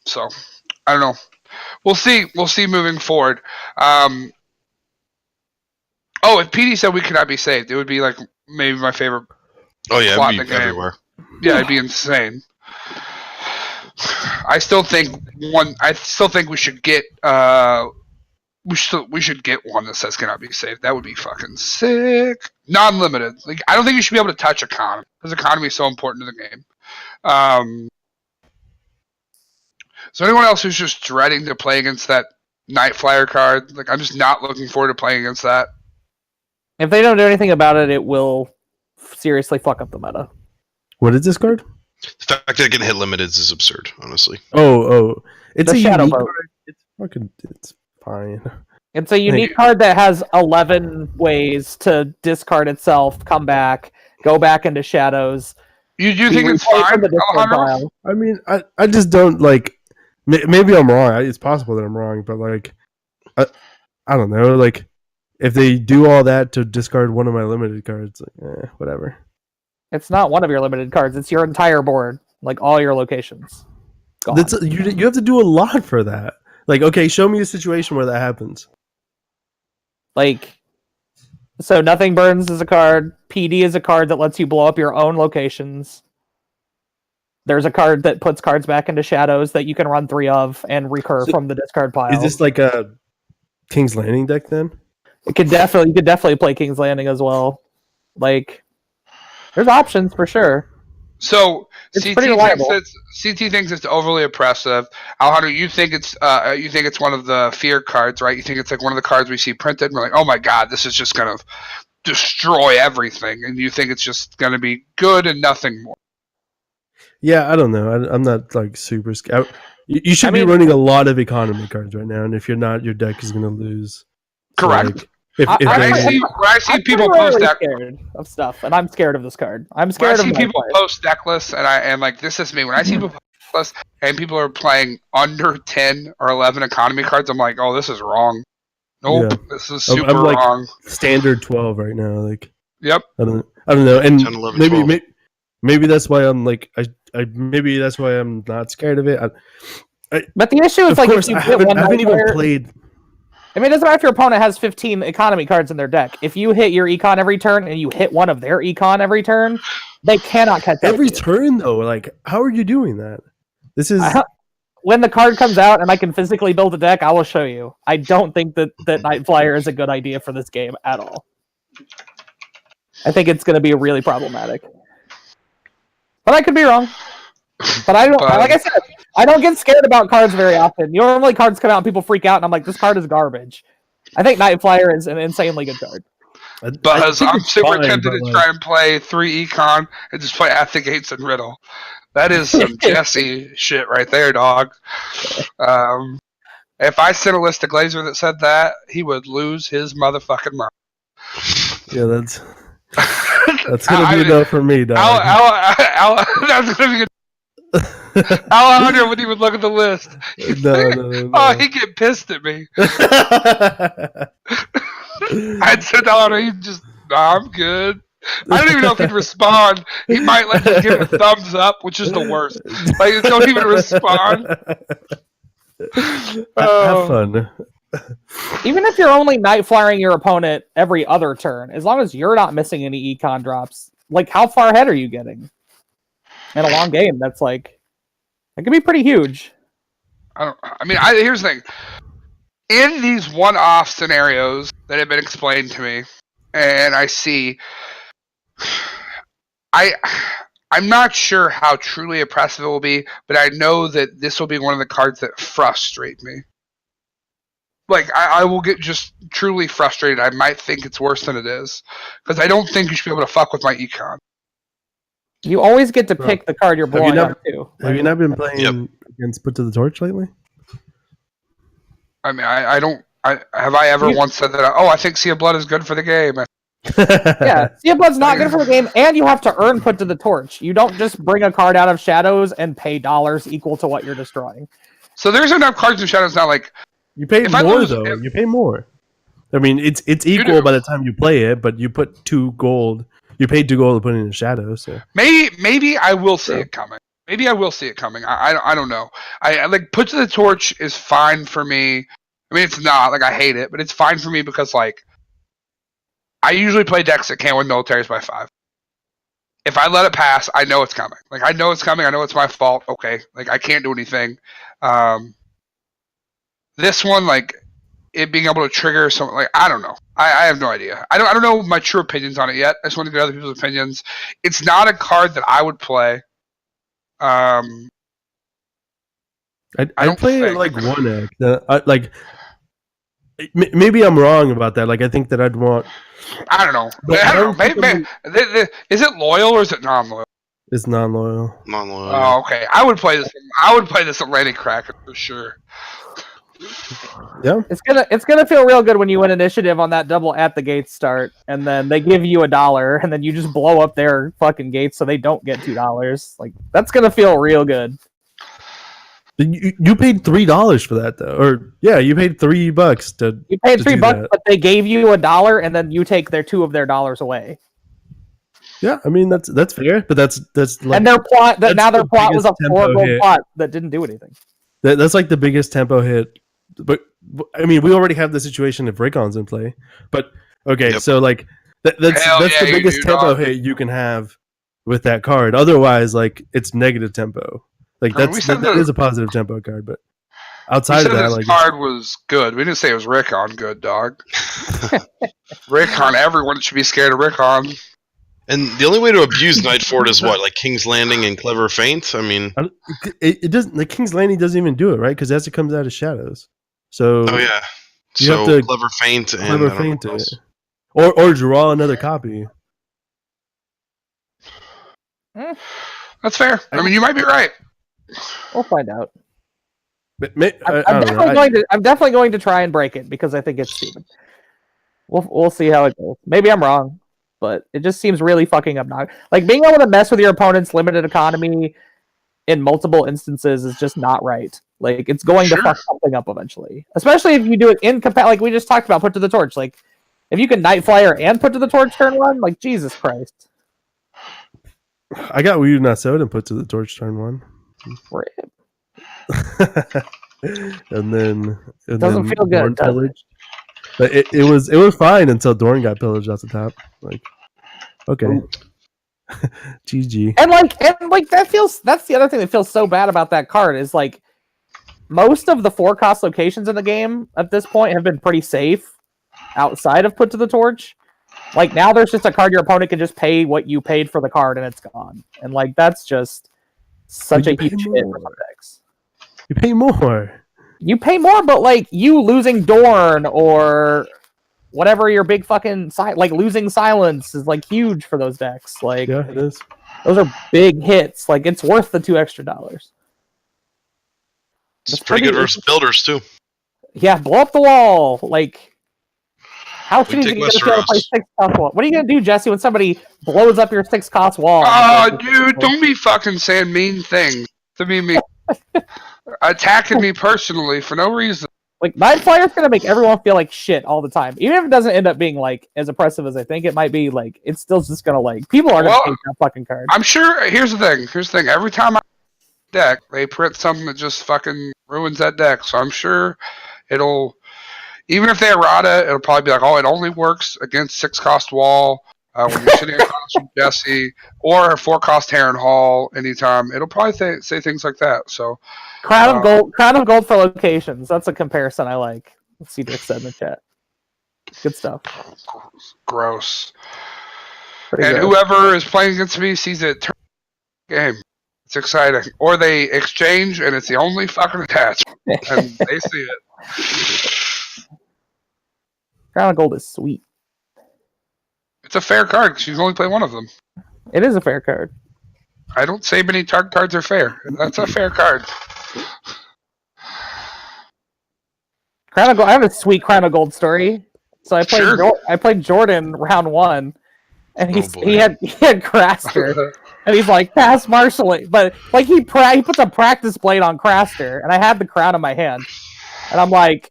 So I don't know. We'll see moving forward. If PD said we could not be saved, it would be like maybe my favorite. Oh yeah, plot it'd be everywhere. Yeah, it'd be insane. I still think we should get we should get one that says cannot be saved. That would be fucking sick. Non-limited. Like I don't think you should be able to touch economy because economy is so important to the game. So anyone else who's just dreading to play against that Night Flyer card, like I'm just not looking forward to playing against that. If they don't do anything about it, it will seriously fuck up the meta. What is this card? The fact that it can hit limiteds is absurd, honestly. Oh, it's the a Shadow unique Boat. card. It's fine. It's a unique card that has 11 ways to discard itself, come back, go back into shadows. You do think it's fine? I mean, I just don't like. Maybe I'm wrong. It's possible that I'm wrong, but like, I don't know. Like, if they do all that to discard one of my limited cards, like, whatever. It's not one of your limited cards. It's your entire board, like all your locations. You have to do a lot for that. Like, okay, show me a situation where that happens. Like, so Nothing Burns is a card. PD is a card that lets you blow up your own locations. There's a card that puts cards back into shadows that you can run 3 of and recur from the discard pile. Is this like a King's Landing deck then? You could definitely play King's Landing as well. Like, there's options for sure. So It's CT pretty reliable. thinks it's overly oppressive. Alejandro, you think it's one of the fear cards, right? You think it's like one of the cards we see printed, and we're like, oh my god, this is just gonna destroy everything, and you think it's just gonna be good and nothing more. Yeah, I don't know. I'm not like super scared. You should be running a lot of economy cards right now, and if you're not, your deck is gonna lose. So, Correct. like, When I see people post deck, scared of stuff, and I'm scared of this card. I'm when I scared of see people post deck lists, and like this is me. When I see people post deck lists and people are playing under 10 or 11 economy cards, I'm like, oh, this is wrong. Nope, Yeah. this is super I'm like wrong. standard 12 right now. Like, Yep. I don't know, and 10, 11, maybe that's why I'm like maybe that's why I'm not scared of it. But the issue is Of like course, if you I hit one haven't even player, played. I mean, it doesn't matter if your opponent has 15 economy cards in their deck. If you hit your econ every turn and you hit one of their econ every turn, they cannot catch up Every to you. turn though. Like, how are you doing that? This is When the card comes out and I can physically build a deck, I will show you. I don't think that Night Flyer is a good idea for this game at all. I think it's going to be really problematic. But I could be wrong. But I don't. Like I said, I don't get scared about cards very often. Normally, cards come out and people freak out, and I'm like, this card is garbage. I think Night Flyer is an insanely good card. Because I'm super tempted to try and play 3 econ and just play At the Gates and Riddle. That is some Jesse shit right there, dog. If I sent a list to Glazer that said that, he would lose his motherfucking mind. Yeah, that's gonna be enough for me, dog. That's gonna be. Alejandro wouldn't even look at the list. No. Oh, he'd get pissed at me. I'd said Alejandro, he'd just, I'm good. I don't even know if he'd respond. He might like just give a thumbs up, which is the worst. Like, don't even respond. Have fun. Even if you're only night flying your opponent every other turn, as long as you're not missing any econ drops, like how far ahead are you getting? In a long game, that's like, it could be pretty huge. Here's the thing. In these one-off scenarios that have been explained to me, and I see, I'm not sure how truly oppressive it will be, but I know that this will be one of the cards that frustrate me. Like, I will get just truly frustrated. I might think it's worse than it is. Because I don't think you should be able to fuck with my econ. You always get to pick the card you're blowing up to. Have you not been playing against Put to the Torch lately? I mean, I don't... have I ever once said that, I think Sea of Blood is good for the game? Yeah, Sea of Blood's not good for the game, and you have to earn Put to the Torch. You don't just bring a card out of Shadows and pay dollars equal to what you're destroying. So there's enough cards in Shadows now, like... You pay more, though. You pay more. I mean, it's equal by the time you play it, but you put 2 gold. You paid 2 gold to put it in Shadow, so... Maybe I will see it coming. Maybe I will see it coming. I don't know. I like, Put to the Torch is fine for me. I mean, it's not. Like, I hate it, but it's fine for me because, like... I usually play decks that can't win militaries by 5. If I let it pass, I know it's coming. Like, I know it's coming. I know it's my fault. Okay. Like, I can't do anything. This one, like, it being able to trigger something, like, I don't know. I have no idea. I don't know my true opinions on it yet. I just want to get other people's opinions. It's not a card that I would play. I don't play it like 1x. Like, maybe I'm wrong about that. Like, I think that I'd want... I don't know. Is it loyal or is it non-loyal? It's non-loyal. Non-loyal. Oh, okay. I would play this Atlantic Kraken for sure. Yeah, it's gonna feel real good when you win initiative on that double at the gates start, and then they give you $1, and then you just blow up their fucking gates so they don't get $2. Like, that's gonna feel real good. You paid $3 for that though, or you paid $3 to. You paid $3, but they gave you $1, and then you take their $2 of their dollars away. Yeah, I mean that's fair, but that's like, and their plot was a 4 gold plot that didn't do anything. That's like the biggest tempo hit. But I mean, we already have the situation if Raycon's in play. But okay, so like that's the biggest tempo hit you can have with that card. Otherwise, like, it's negative tempo. Like, that is a positive tempo card, but outside said of that, this like card was good. We didn't say it was Rickon good, dog. Rickon, everyone should be scared of Rickon. And the only way to abuse Night Fort is what, like King's Landing and Clever Feint? I mean, it doesn't. The King's Landing doesn't even do it right because as it comes out of shadows. So oh yeah, you so have to Clever Feint and Clever I don't know Feint what it, else. or draw another copy. That's fair. I mean, you might be right. We'll find out. But I'm definitely going to try and break it because I think it's stupid. We'll see how it goes. Maybe I'm wrong, but it just seems really fucking obnoxious. Like being able to mess with your opponent's limited economy in multiple instances is just not right. Like it's going to fuck something up eventually, especially if you do it like we just talked about. Put to the torch. Like if you can Night Flyer and put to the torch turn one, like Jesus Christ. I got Weird Not Sewed and put to the torch turn one. Rip. and then Doesn't feel good, does it? But it was fine until Dorn got pillaged off the top. Like, okay, GG. And like that's the other thing that feels so bad about that card is like most of the 4-cost locations in the game at this point have been pretty safe outside of put to the torch. Like now there's just a card your opponent can just pay what you paid for the card and it's gone. And like that's just such a huge hit for some decks. You pay more. You pay more, but like you losing Dorn or whatever your big fucking like losing Silence is like huge for those decks. Like yeah, it is. Those are big hits. Like it's worth the $2 extra. It's pretty good versus builders too. Yeah, blow up the wall. Like how shitty is it going to feel to play 6-cost wall? What are you going to do, Jesse, when somebody blows up your 6-cost wall? Oh, dude, don't be fucking saying mean things to me. Attacking me personally for no reason. Like Night Flyer's gonna make everyone feel like shit all the time. Even if it doesn't end up being like as oppressive as I think it might be, like it's still just gonna like people are gonna take that fucking card. I'm sure here's the thing. Every time I deck, they print something that just fucking ruins that deck. So I'm sure it'll even if they errata, it'll probably be like, oh, it only works against 6-cost wall. When you're sitting across from Jesse, or a 4-cost Heron Hall anytime, it'll probably say things like that. So, Crown of Gold for locations. That's a comparison I like. Let's see Dick said in the chat. Good stuff. Gross. Pretty and gross. whoever is playing against me sees it turn game. It's exciting. Or they exchange, and it's the only fucking attachment, and they see it. Crown of Gold is sweet. It's a fair card because you can only play one of them. It is a fair card. I don't say many target cards are fair. That's a fair card. Crown of Gold. I have a sweet Crown of Gold story. So I played Jordan round 1, and he had Craster, and he's like pass marshaling, but like he puts a practice blade on Craster, and I had the crown in my hand, and I'm like,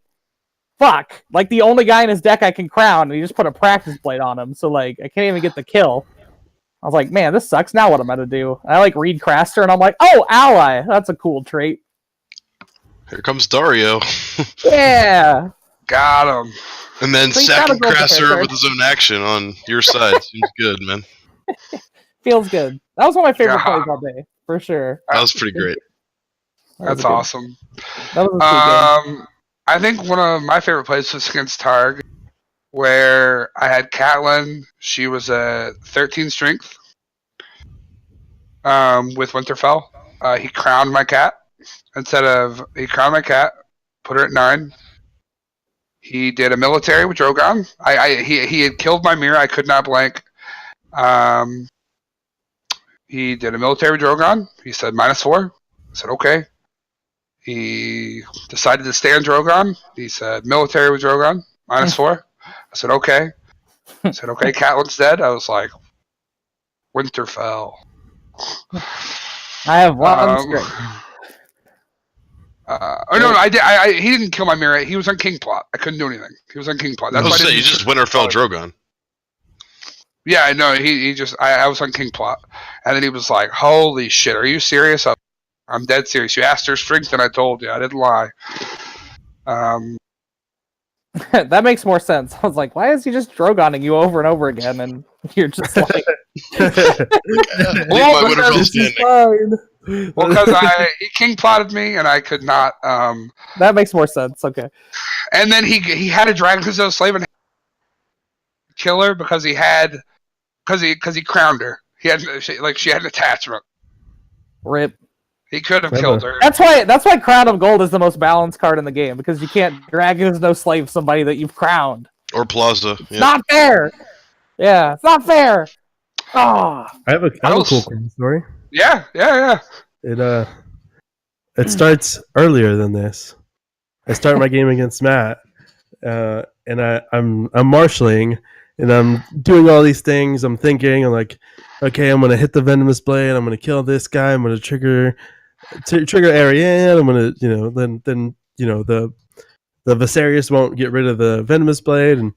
fuck, like the only guy in his deck I can crown, and he just put a practice blade on him, so like I can't even get the kill. I was like, man, this sucks. Now what am I gonna do? And I like read Craster, and I'm like, oh, ally. That's a cool trait. Here comes Dario. Yeah. Got him. And then second Craster with his own action on your side. Seems good, man. Feels good. That was one of my favorite plays all day, for sure. That was pretty great. That's awesome. That was a game. I think one of my favorite plays was against Targ, where I had Catelyn. She was a 13 strength with Winterfell. He crowned my cat. He crowned my cat, put her at 9. He did a military with Drogon. He had killed my mirror. I could not blank. He did a military with Drogon. He said -4. I said okay. He decided to stay on Drogon. He said military with Drogon, -4. I said okay. I said okay. Catelyn's dead. I was like, Winterfell. I have one script. No, I did. He didn't kill my mirror. He was on King Plot. I couldn't do anything. He was on King Plot. That's why you just Winterfell Drogon. Yeah, no, he just. I was on King Plot, and then he was like, "Holy shit, are you serious?" I'm dead serious. You asked her strength, and I told you. I didn't lie. That makes more sense. I was like, why is he just Drogoning you over and over again? And you're just like, well, Well, because he king plotted me, and I could not. That makes more sense. Okay. And then he had a dragon because I was slave and kill her because he crowned her. He had she had an attachment. Rip. He could have killed her. That's why Crown of Gold is the most balanced card in the game, because you can't dragon is no slave somebody that you've crowned. Or Plaza. It's not fair. Yeah, it's not fair. Oh. I have a cool story. Yeah. It starts earlier than this. I start my game against Matt, and I'm marshaling, and I'm doing all these things. I'm thinking, I'm like, okay, I'm gonna hit the venomous blade. I'm gonna kill this guy. I'm gonna trigger Ariane. I'm gonna, then the Viserius won't get rid of the venomous blade, and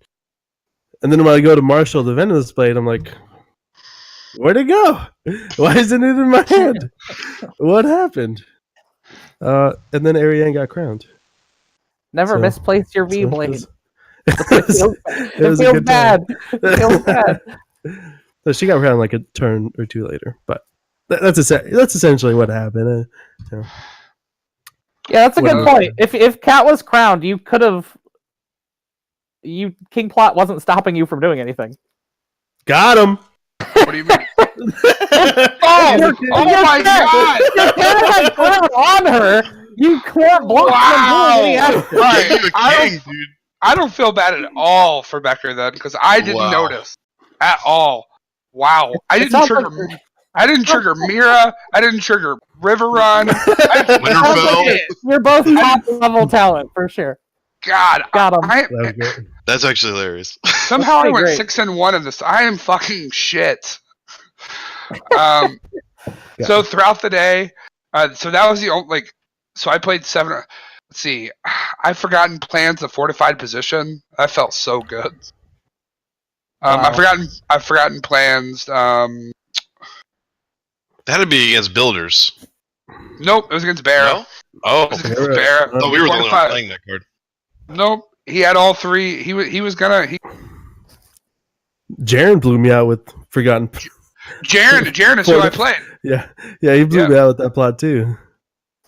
then when I go to marshal the venomous blade, I'm like, where'd it go? Why isn't it in my hand? What happened? And then Ariane got crowned. Never misplace your V blade. It feels bad. It feels bad. So she got crowned like a turn or two later, but that's essentially what happened. Yeah, that's a good point. If Cat was crowned, you could have. King Plot wasn't stopping you from doing anything. Got him. What do you mean? oh my god! Your cat had crown on her. You can't block him. I don't feel bad at all for Becker then, because I didn't notice at all. Wow, I didn't trigger Mira. I didn't trigger River Run. You're both top level talent for sure. God, got him. That's actually hilarious. Somehow I went 6-1 in this. I am fucking shit. So throughout the day, so that was the only So I played 7. Let's see. I've forgotten plans of fortified position. That felt so good. Wow. I've forgotten plans. That had to be against builders. Nope, it was against Barra. No? Oh, Barra. Oh, we were the only one playing that card. Nope, he had all 3. He was gonna. Jaren blew me out with forgotten. Jaren is who I played. Yeah, he blew me out with that plot too.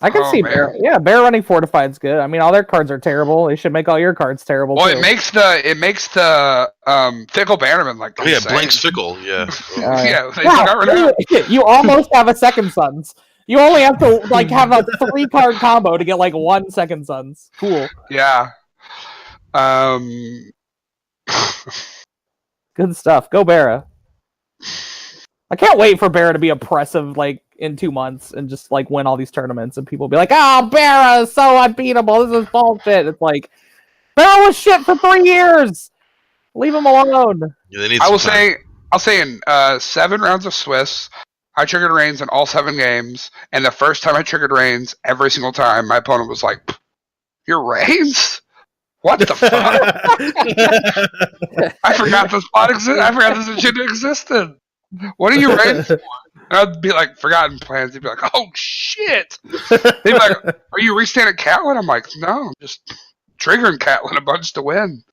I can see Bear. Yeah, Bear running fortified's good. I mean, all their cards are terrible. They should make all your cards terrible. Well, too. it makes the fickle bannerman like. Oh yeah, Blank's fickle. Yeah. You almost have a second sons. You only have to have a 3-card combo to get 1 second sons. Cool. Yeah. Good stuff. Go Barra. I can't wait for Barra to be oppressive in 2 months and just win all these tournaments and people be like, "Oh, Barra is so unbeatable. This is bullshit." It's Barra was shit for 3 years. Leave him alone. Yeah, I'll say in 7 rounds of Swiss, I triggered Reigns in all 7 games, and the first time I triggered Reigns, every single time my opponent was like, "You're Reigns? What the fuck?" I forgot this plot existed. I forgot this shit existed. What are you Reigns for? And I'd be like, forgotten plans. He'd be like, "Oh shit!" He'd be like, "Are you restanding Catelyn?" I'm like, "No, I'm just triggering Catelyn a bunch to win."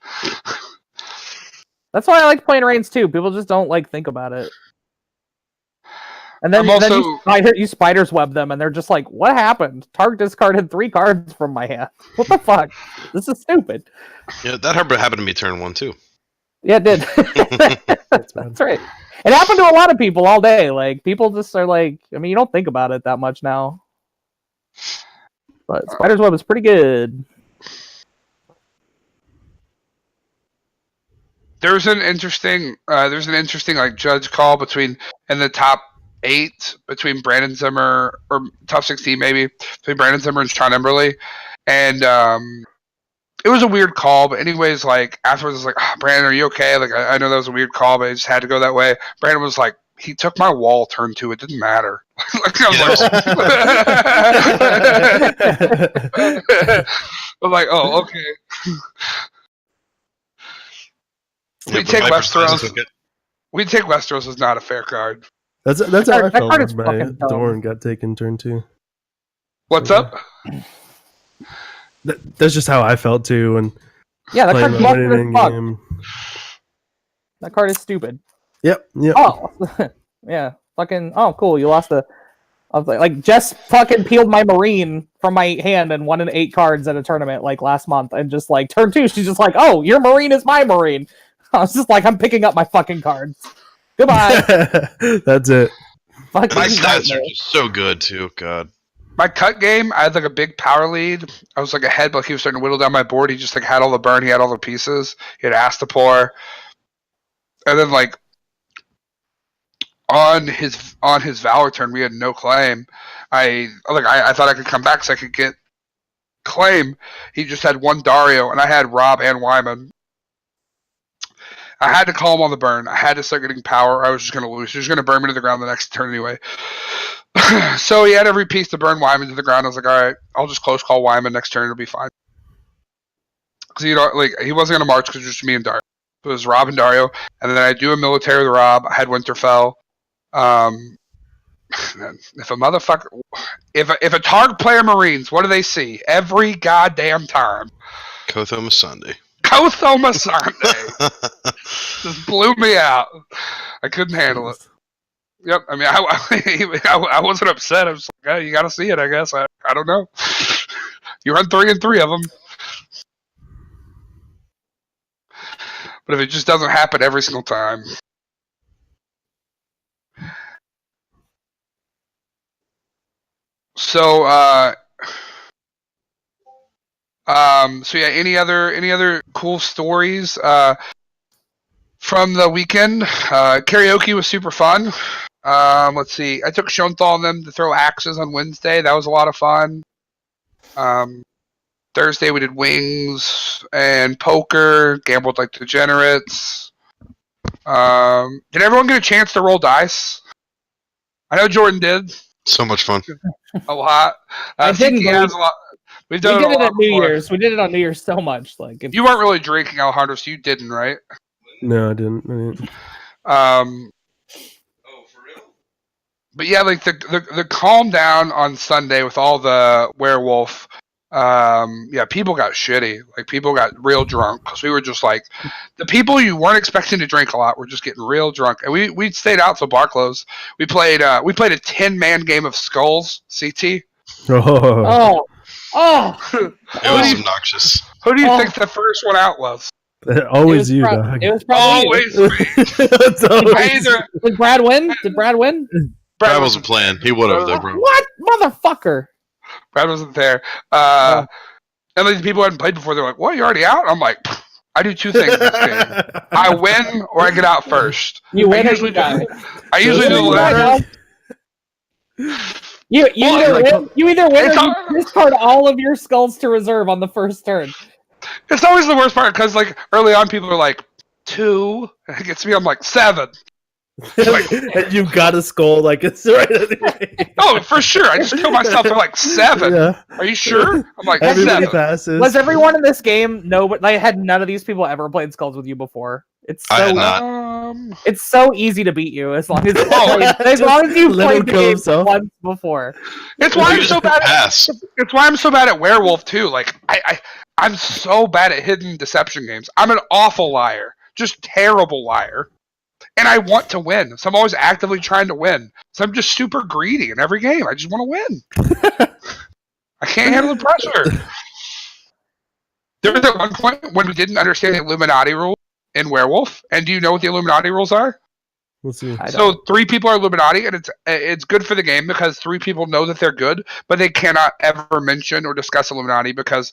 That's why I like playing Reigns too. People just don't think about it. And then, you spiders web them, and they're just like, "What happened? Targ discarded 3 cards from my hand. What the fuck? This is stupid." Yeah, that happened to me turn 1 too. Yeah, it did. That's right. It happened to a lot of people all day. People just are you don't think about it that much now. But Spider's Web is pretty good. There's an interesting judge call in the top 8 between Brandon Zimmer, or top 16 maybe, between Brandon Zimmer and Sean Emberley, and it was a weird call, but anyways, afterwards, I was like, "Oh, Brandon, are you okay?" I know that was a weird call, but I just had to go that way. Brandon was like, "He took my wall turn 2. It didn't matter." I'm like, "Oh, okay." We take Westeros. We take Westeros as not a fair card. That's how I felt when my Dorn got taken turn 2. What's up? That's just how I felt too. And yeah, that card's fucking as fuck. That card is stupid. Yep. Oh, yeah. Fucking. Oh, cool. You lost a I was like Jess fucking peeled my Marine from my hand and won an 8 cards at a tournament like last month, and just like turn 2, she's just like, "Oh, your Marine is my Marine." I was just like, "I'm picking up my fucking cards. Goodbye." That's it. Fucking My stats are nightmare. just so good too. God. My cut game, I had like a big power lead. I was like ahead, but he was starting to whittle down my board. He just like had all the burn. He had all the pieces. He had Astapor, and then like on his Valor turn, we had no claim. I thought I could come back so I could get claim. He just had one Dario, and I had Rob and Wyman. I had to call him on the burn. I had to start getting power. I was just going to lose. He was going to burn me to the ground the next turn anyway. So he had every piece to burn Wyman to the ground. I was like, all right, I'll just close call Wyman next turn. It'll be fine. Because he wasn't going to march because it was just me and Dario. So it was Rob and Dario, and then I do a military with Rob. I had Winterfell. If a motherfucker, if a target player Marines, what do they see every goddamn time? Kothoma Sunday. Kothoma Sunday just blew me out. I couldn't handle it. Yep. I mean, I wasn't upset. I was like, oh, you got to see it, I guess. I don't know. You run 3 and 3 of them. But if it just doesn't happen every single time. So, so yeah, any other cool stories from the weekend? Karaoke was super fun. Let's see. I took Shonthal and them to throw axes on Wednesday. That was a lot of fun. Thursday we did wings and poker, gambled like degenerates. Did everyone get a chance to roll dice? I know Jordan did. So much fun. A lot. I didn't. CT has a lot. We did it at New before. Year's. We did it on New Year's so much. Like You weren't really drinking, Alejandro, so you didn't, right? No, I didn't. Oh, for real? But yeah, like the calm down on Sunday with all the werewolf. Yeah, people got shitty. Like people got real drunk because we were just like the people you weren't expecting to drink a lot were just getting real drunk, and we stayed out till bar closed. We played a 10-man game of Skulls. CT. Oh, oh, It was obnoxious. Who do you think the first one out was? always you, dog. It was probably Always you. me. It's always- Did Brad win? Did Brad win? Brad wasn't playing. He would have, though, bro. What, motherfucker? Brad wasn't there. And these people hadn't played before. They're like, "What? You're already out?" I'm like, "I do two things in this game: I win or I get out first. You win. I usually or you do the latter." You either win or It's you discard all of your skulls to reserve on the first turn. It's always the worst part because, like, early on, people are like 2. It gets me. I'm like 7. And you got a skull like it's right anyway. Oh, for sure. I just killed myself at like 7. Yeah. Are you sure? I'm like Everybody 7. passes. Was everyone in this game? No, but like, had none of these people ever played skulls with you before? It's I had so not. it's so easy to beat you as long as Oh, as long as you let him played the kill game himself. once before. It's why I'm You so just bad. pass. It's why I'm so bad at werewolf too. Like I'm so bad at hidden deception games. I'm an awful liar, just terrible liar, and I want to win. So I'm always actively trying to win. So I'm just super greedy in every game. I just want to win. I can't handle the pressure. There was at one point when we didn't understand the Illuminati rule in Werewolf. And do you know what the Illuminati rules are? We'll see. So 3 people are Illuminati, and it's good for the game because 3 people know that they're good, but they cannot ever mention or discuss Illuminati because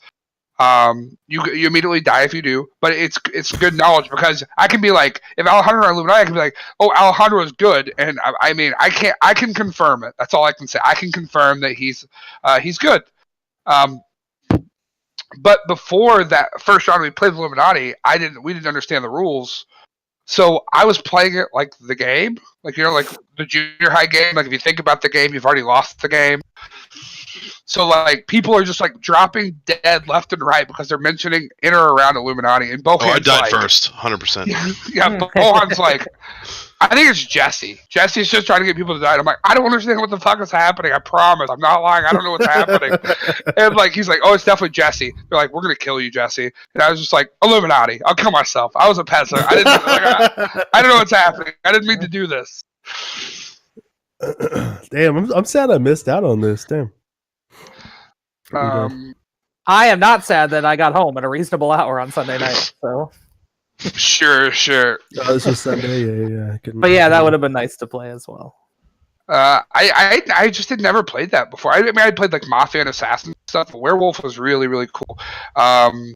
you immediately die if you do. But it's good knowledge because I can be like, if Alejandro are Illuminati, I can be like, oh, Alejandro is good, and I mean I can confirm it. That's all I can say. I can confirm that he's good. But before that first round we played with Illuminati, we didn't understand the rules. So I was playing it like the game, like, you know, like the junior high game. Like if you think about the game, you've already lost the game. So like people are just like dropping dead left and right because they're mentioning in or around Illuminati. And Bohan's I died like, first, 100%. Yeah, Bohan's like, I think it's Jesse. Jesse's just trying to get people to die. And I'm like, I don't understand what the fuck is happening. I promise. I'm not lying. I don't know what's happening. And like he's like, oh, it's definitely Jesse. They're like, we're gonna kill you, Jesse. And I was just like, Illuminati. I'll kill myself. I was a peasant. I don't know what's happening. I didn't mean to do this. Damn, I'm sad I missed out on this. Damn. I am not sad that I got home at a reasonable hour on Sunday night. So Sure. Oh, this was Sunday. Yeah. But yeah, that would have been nice to play as well. I just had never played that before. I mean, I played like Mafia and Assassin stuff. But Werewolf was really, really cool. So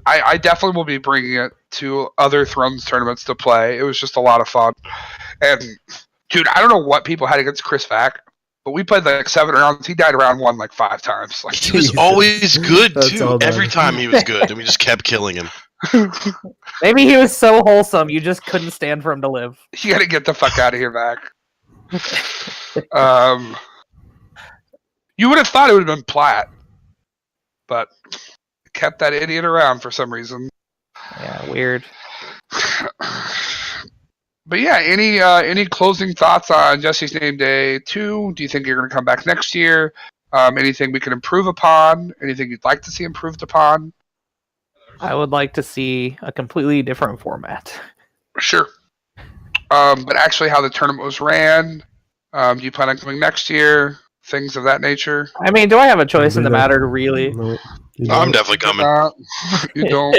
I definitely will be bringing it to other Thrones tournaments to play. It was just a lot of fun. And dude, I don't know what people had against Chris Vack, but we played like 7 rounds. He died round 1 like 5 times. Like he was always good too. Every time he was good, and we just kept killing him. Maybe he was so wholesome, you just couldn't stand for him to live. You gotta get the fuck out of here, Vac. You would have thought it would have been Platt, but kept that idiot around for some reason. Yeah, weird. But yeah, any closing thoughts on Jesse's Name Day 2? Do you think you're going to come back next year? Anything we can improve upon? Anything you'd like to see improved upon? I would like to see a completely different format. Sure. But actually how the tournament was ran, do you plan on coming next year? Things of that nature? I mean, do I have a choice in the matter, really? No, I'm definitely coming. You don't.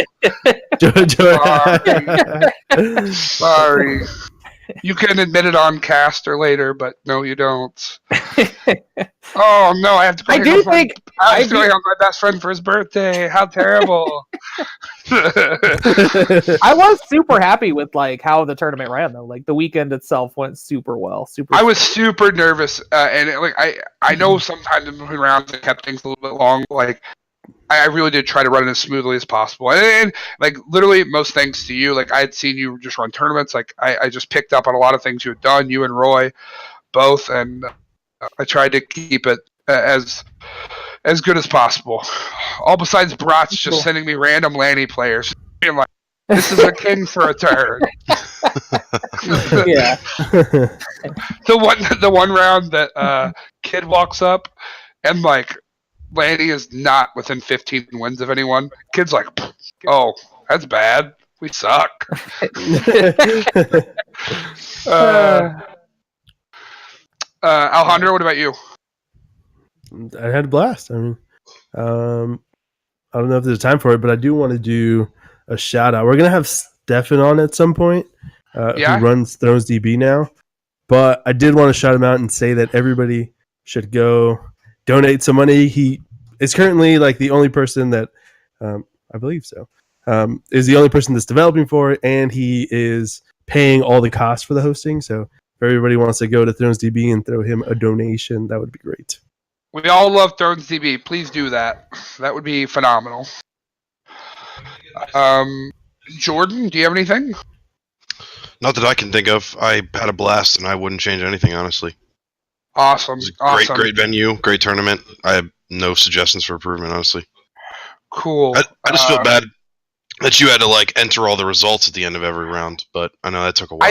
Sorry. You can admit it on cast or later, but no, you don't. Oh no, I have to go. I do think I have to go hang out with my best friend for his birthday. How terrible! I was super happy with like how the tournament ran though. Like the weekend itself went super well. I was super nervous, and I know sometimes in between rounds it kept things a little bit long. Like I really did try to run it as smoothly as possible, and like literally most thanks to you. Like I had seen you just run tournaments. Like I just picked up on a lot of things you had done. You and Roy, both, and I tried to keep it as good as possible. All besides Bratz just sending me random Lanny players, being like, "This is a king for a turn." Yeah. The one round that Kid walks up and like Lanny is not within 15 wins of anyone. Kid's like, "Oh, that's bad. We suck." Alejandro, what about you? I had a blast. I mean, I don't know if there's time for it, but I do want to do a shout out. We're gonna have Stefan on at some point, who runs Thrones DB now. But I did want to shout him out and say that everybody should go donate some money. He is currently like the only person that I believe so is the only person that's developing for it, and he is paying all the costs for the hosting. So if everybody wants to go to Thrones DB and throw him a donation, that would be great. We all love Thrones DB. Please do that. That would be phenomenal. Jordan, do you have anything? Not that I can think of. I had a blast, and I wouldn't change anything, honestly. Awesome. Great venue, great tournament. I have no suggestions for improvement, honestly. Cool. I just feel bad that you had to like enter all the results at the end of every round, but I know that took a while.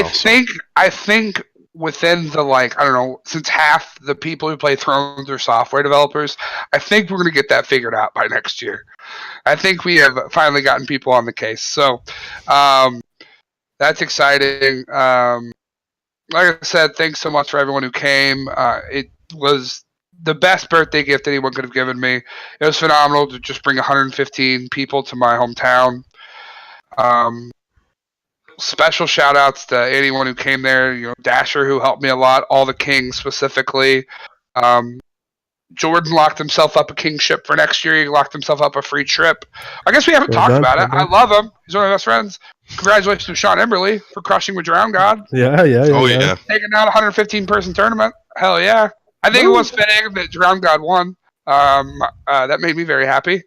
I think within the like, I don't know, since half the people who play Thrones are software developers, I think we're going to get that figured out by next year. I think we have finally gotten people on the case. So that's exciting. Like I said, thanks so much for everyone who came. It was the best birthday gift anyone could have given me. It was phenomenal to just bring 115 people to my hometown. Special shout outs to anyone who came there, Dasher, who helped me a lot, all the kings specifically. Jordan locked himself up a kingship for next year. He locked himself up a free trip. I guess we haven't talked about it. I love him. He's one of my best friends. Congratulations to Sean Emberley for crushing with Drown God. Yeah. Oh, yeah. Taking out a 115-person tournament. Hell yeah. I think it was fitting that Drown God won. That made me very happy.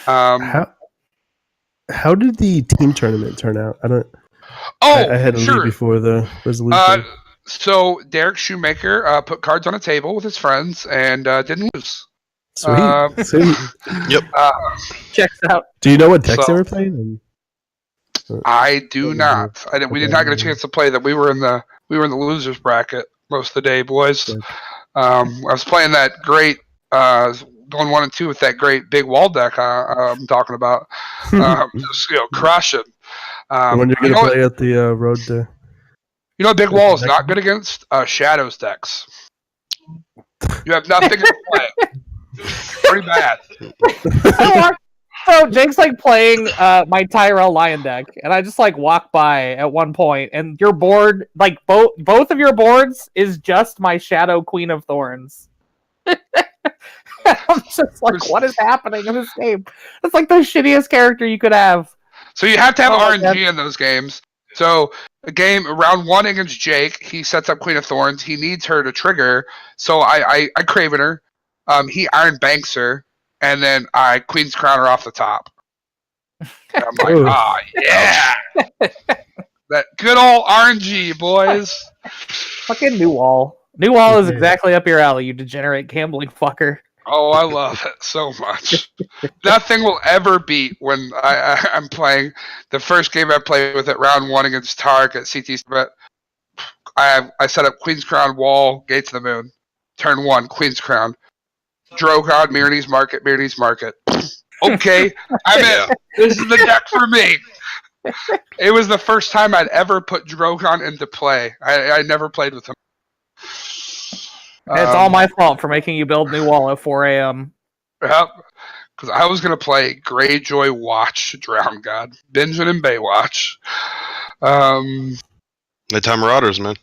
How did the team tournament turn out? I had to leave before the resolution. So Derek Shoemaker put cards on a table with his friends and didn't lose. Sweet. Yep. Checks out. Do you know what decks they were playing? I do not. We did not get a chance to play that. We were in the losers bracket most of the day, boys. I was playing that great going 1 and 2 with that great big wall deck I'm talking about. Just crushing. When you're going to play at the road to You know, Big Wall is not good against Shadows decks. You have nothing in play. Pretty bad. So Jake's like playing my Tyrell Lion deck, and I just like walk by at one point, and your board, like both of your boards, is just my Shadow Queen of Thorns. I'm just like, what is happening in this game? It's like the shittiest character you could have. So you have to have RNG in those games. So a game round 1 against Jake, he sets up Queen of Thorns. He needs her to trigger, so I Craven her. He Iron Banks her, and then I Queen's Crown her off the top. And I'm like, yeah, that good old RNG, boys. Fucking New Wall. New Wall is exactly up your alley, you degenerate gambling fucker. Oh, I love it so much. Nothing will ever beat when I'm playing the first game I played with it, round 1 against Tark at CT. But I set up Queen's Crown, Wall, Gates of the Moon. Turn 1, Queen's Crown. Drogon, Mirror's Market. Okay, I'm in. This is the deck for me. It was the first time I'd ever put Drogon into play. I never played with him. It's all my fault for making you build New Wall at 4 a.m. Yep, because I was going to play Greyjoy Watch Drown God. Benjamin and Baywatch. Nighttime Marauders, man.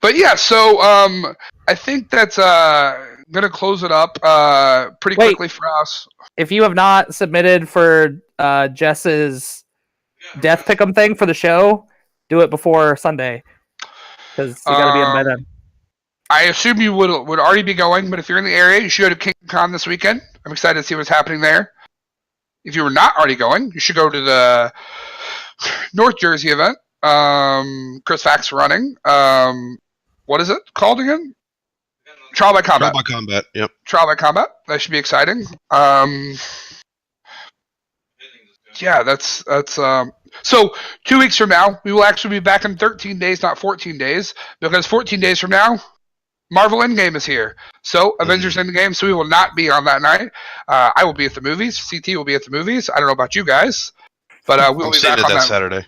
But yeah, so I think that's going to close it up pretty quickly for us. If you have not submitted for Jess's Death Pick'em thing for the show, do it before Sunday. Because you got to be in by then. I assume you would already be going, but if you're in the area, you should go to King Con this weekend. I'm excited to see what's happening there. If you were not already going, you should go to the North Jersey event. Chris Fax running. What is it called again? Trial by Combat. Trial by Combat, yep. Trial by Combat. That should be exciting. Yeah, that's so 2 weeks from now, we will actually be back in 13 days, not 14 days, because 14 days from now, Marvel Endgame is here. So, Avengers Endgame, so we will not be on that night. I will be at the movies. CT will be at the movies. I don't know about you guys, but we'll be back on that Saturday.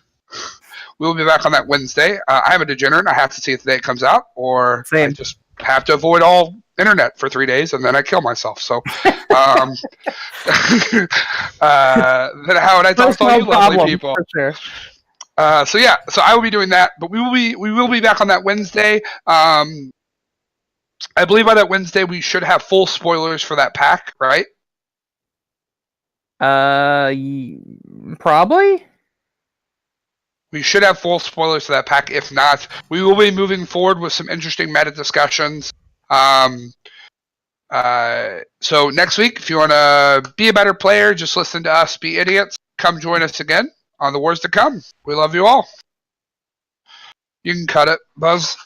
We'll be back on that Wednesday. I'm a degenerate. I have to see it the day it comes out, or I just have to avoid all internet for 3 days, and then I kill myself. So, then how would I talk to all you lovely people? For sure. So yeah, so I will be doing that, but we will be back on that Wednesday. I believe by that Wednesday we should have full spoilers for that pack, right? Probably. We should have full spoilers for that pack. If not, we will be moving forward with some interesting meta discussions. So next week, if you want to be a better player, just listen to us be idiots. Come join us again on the Wars to Come. We love you all. You can cut it, Buzz.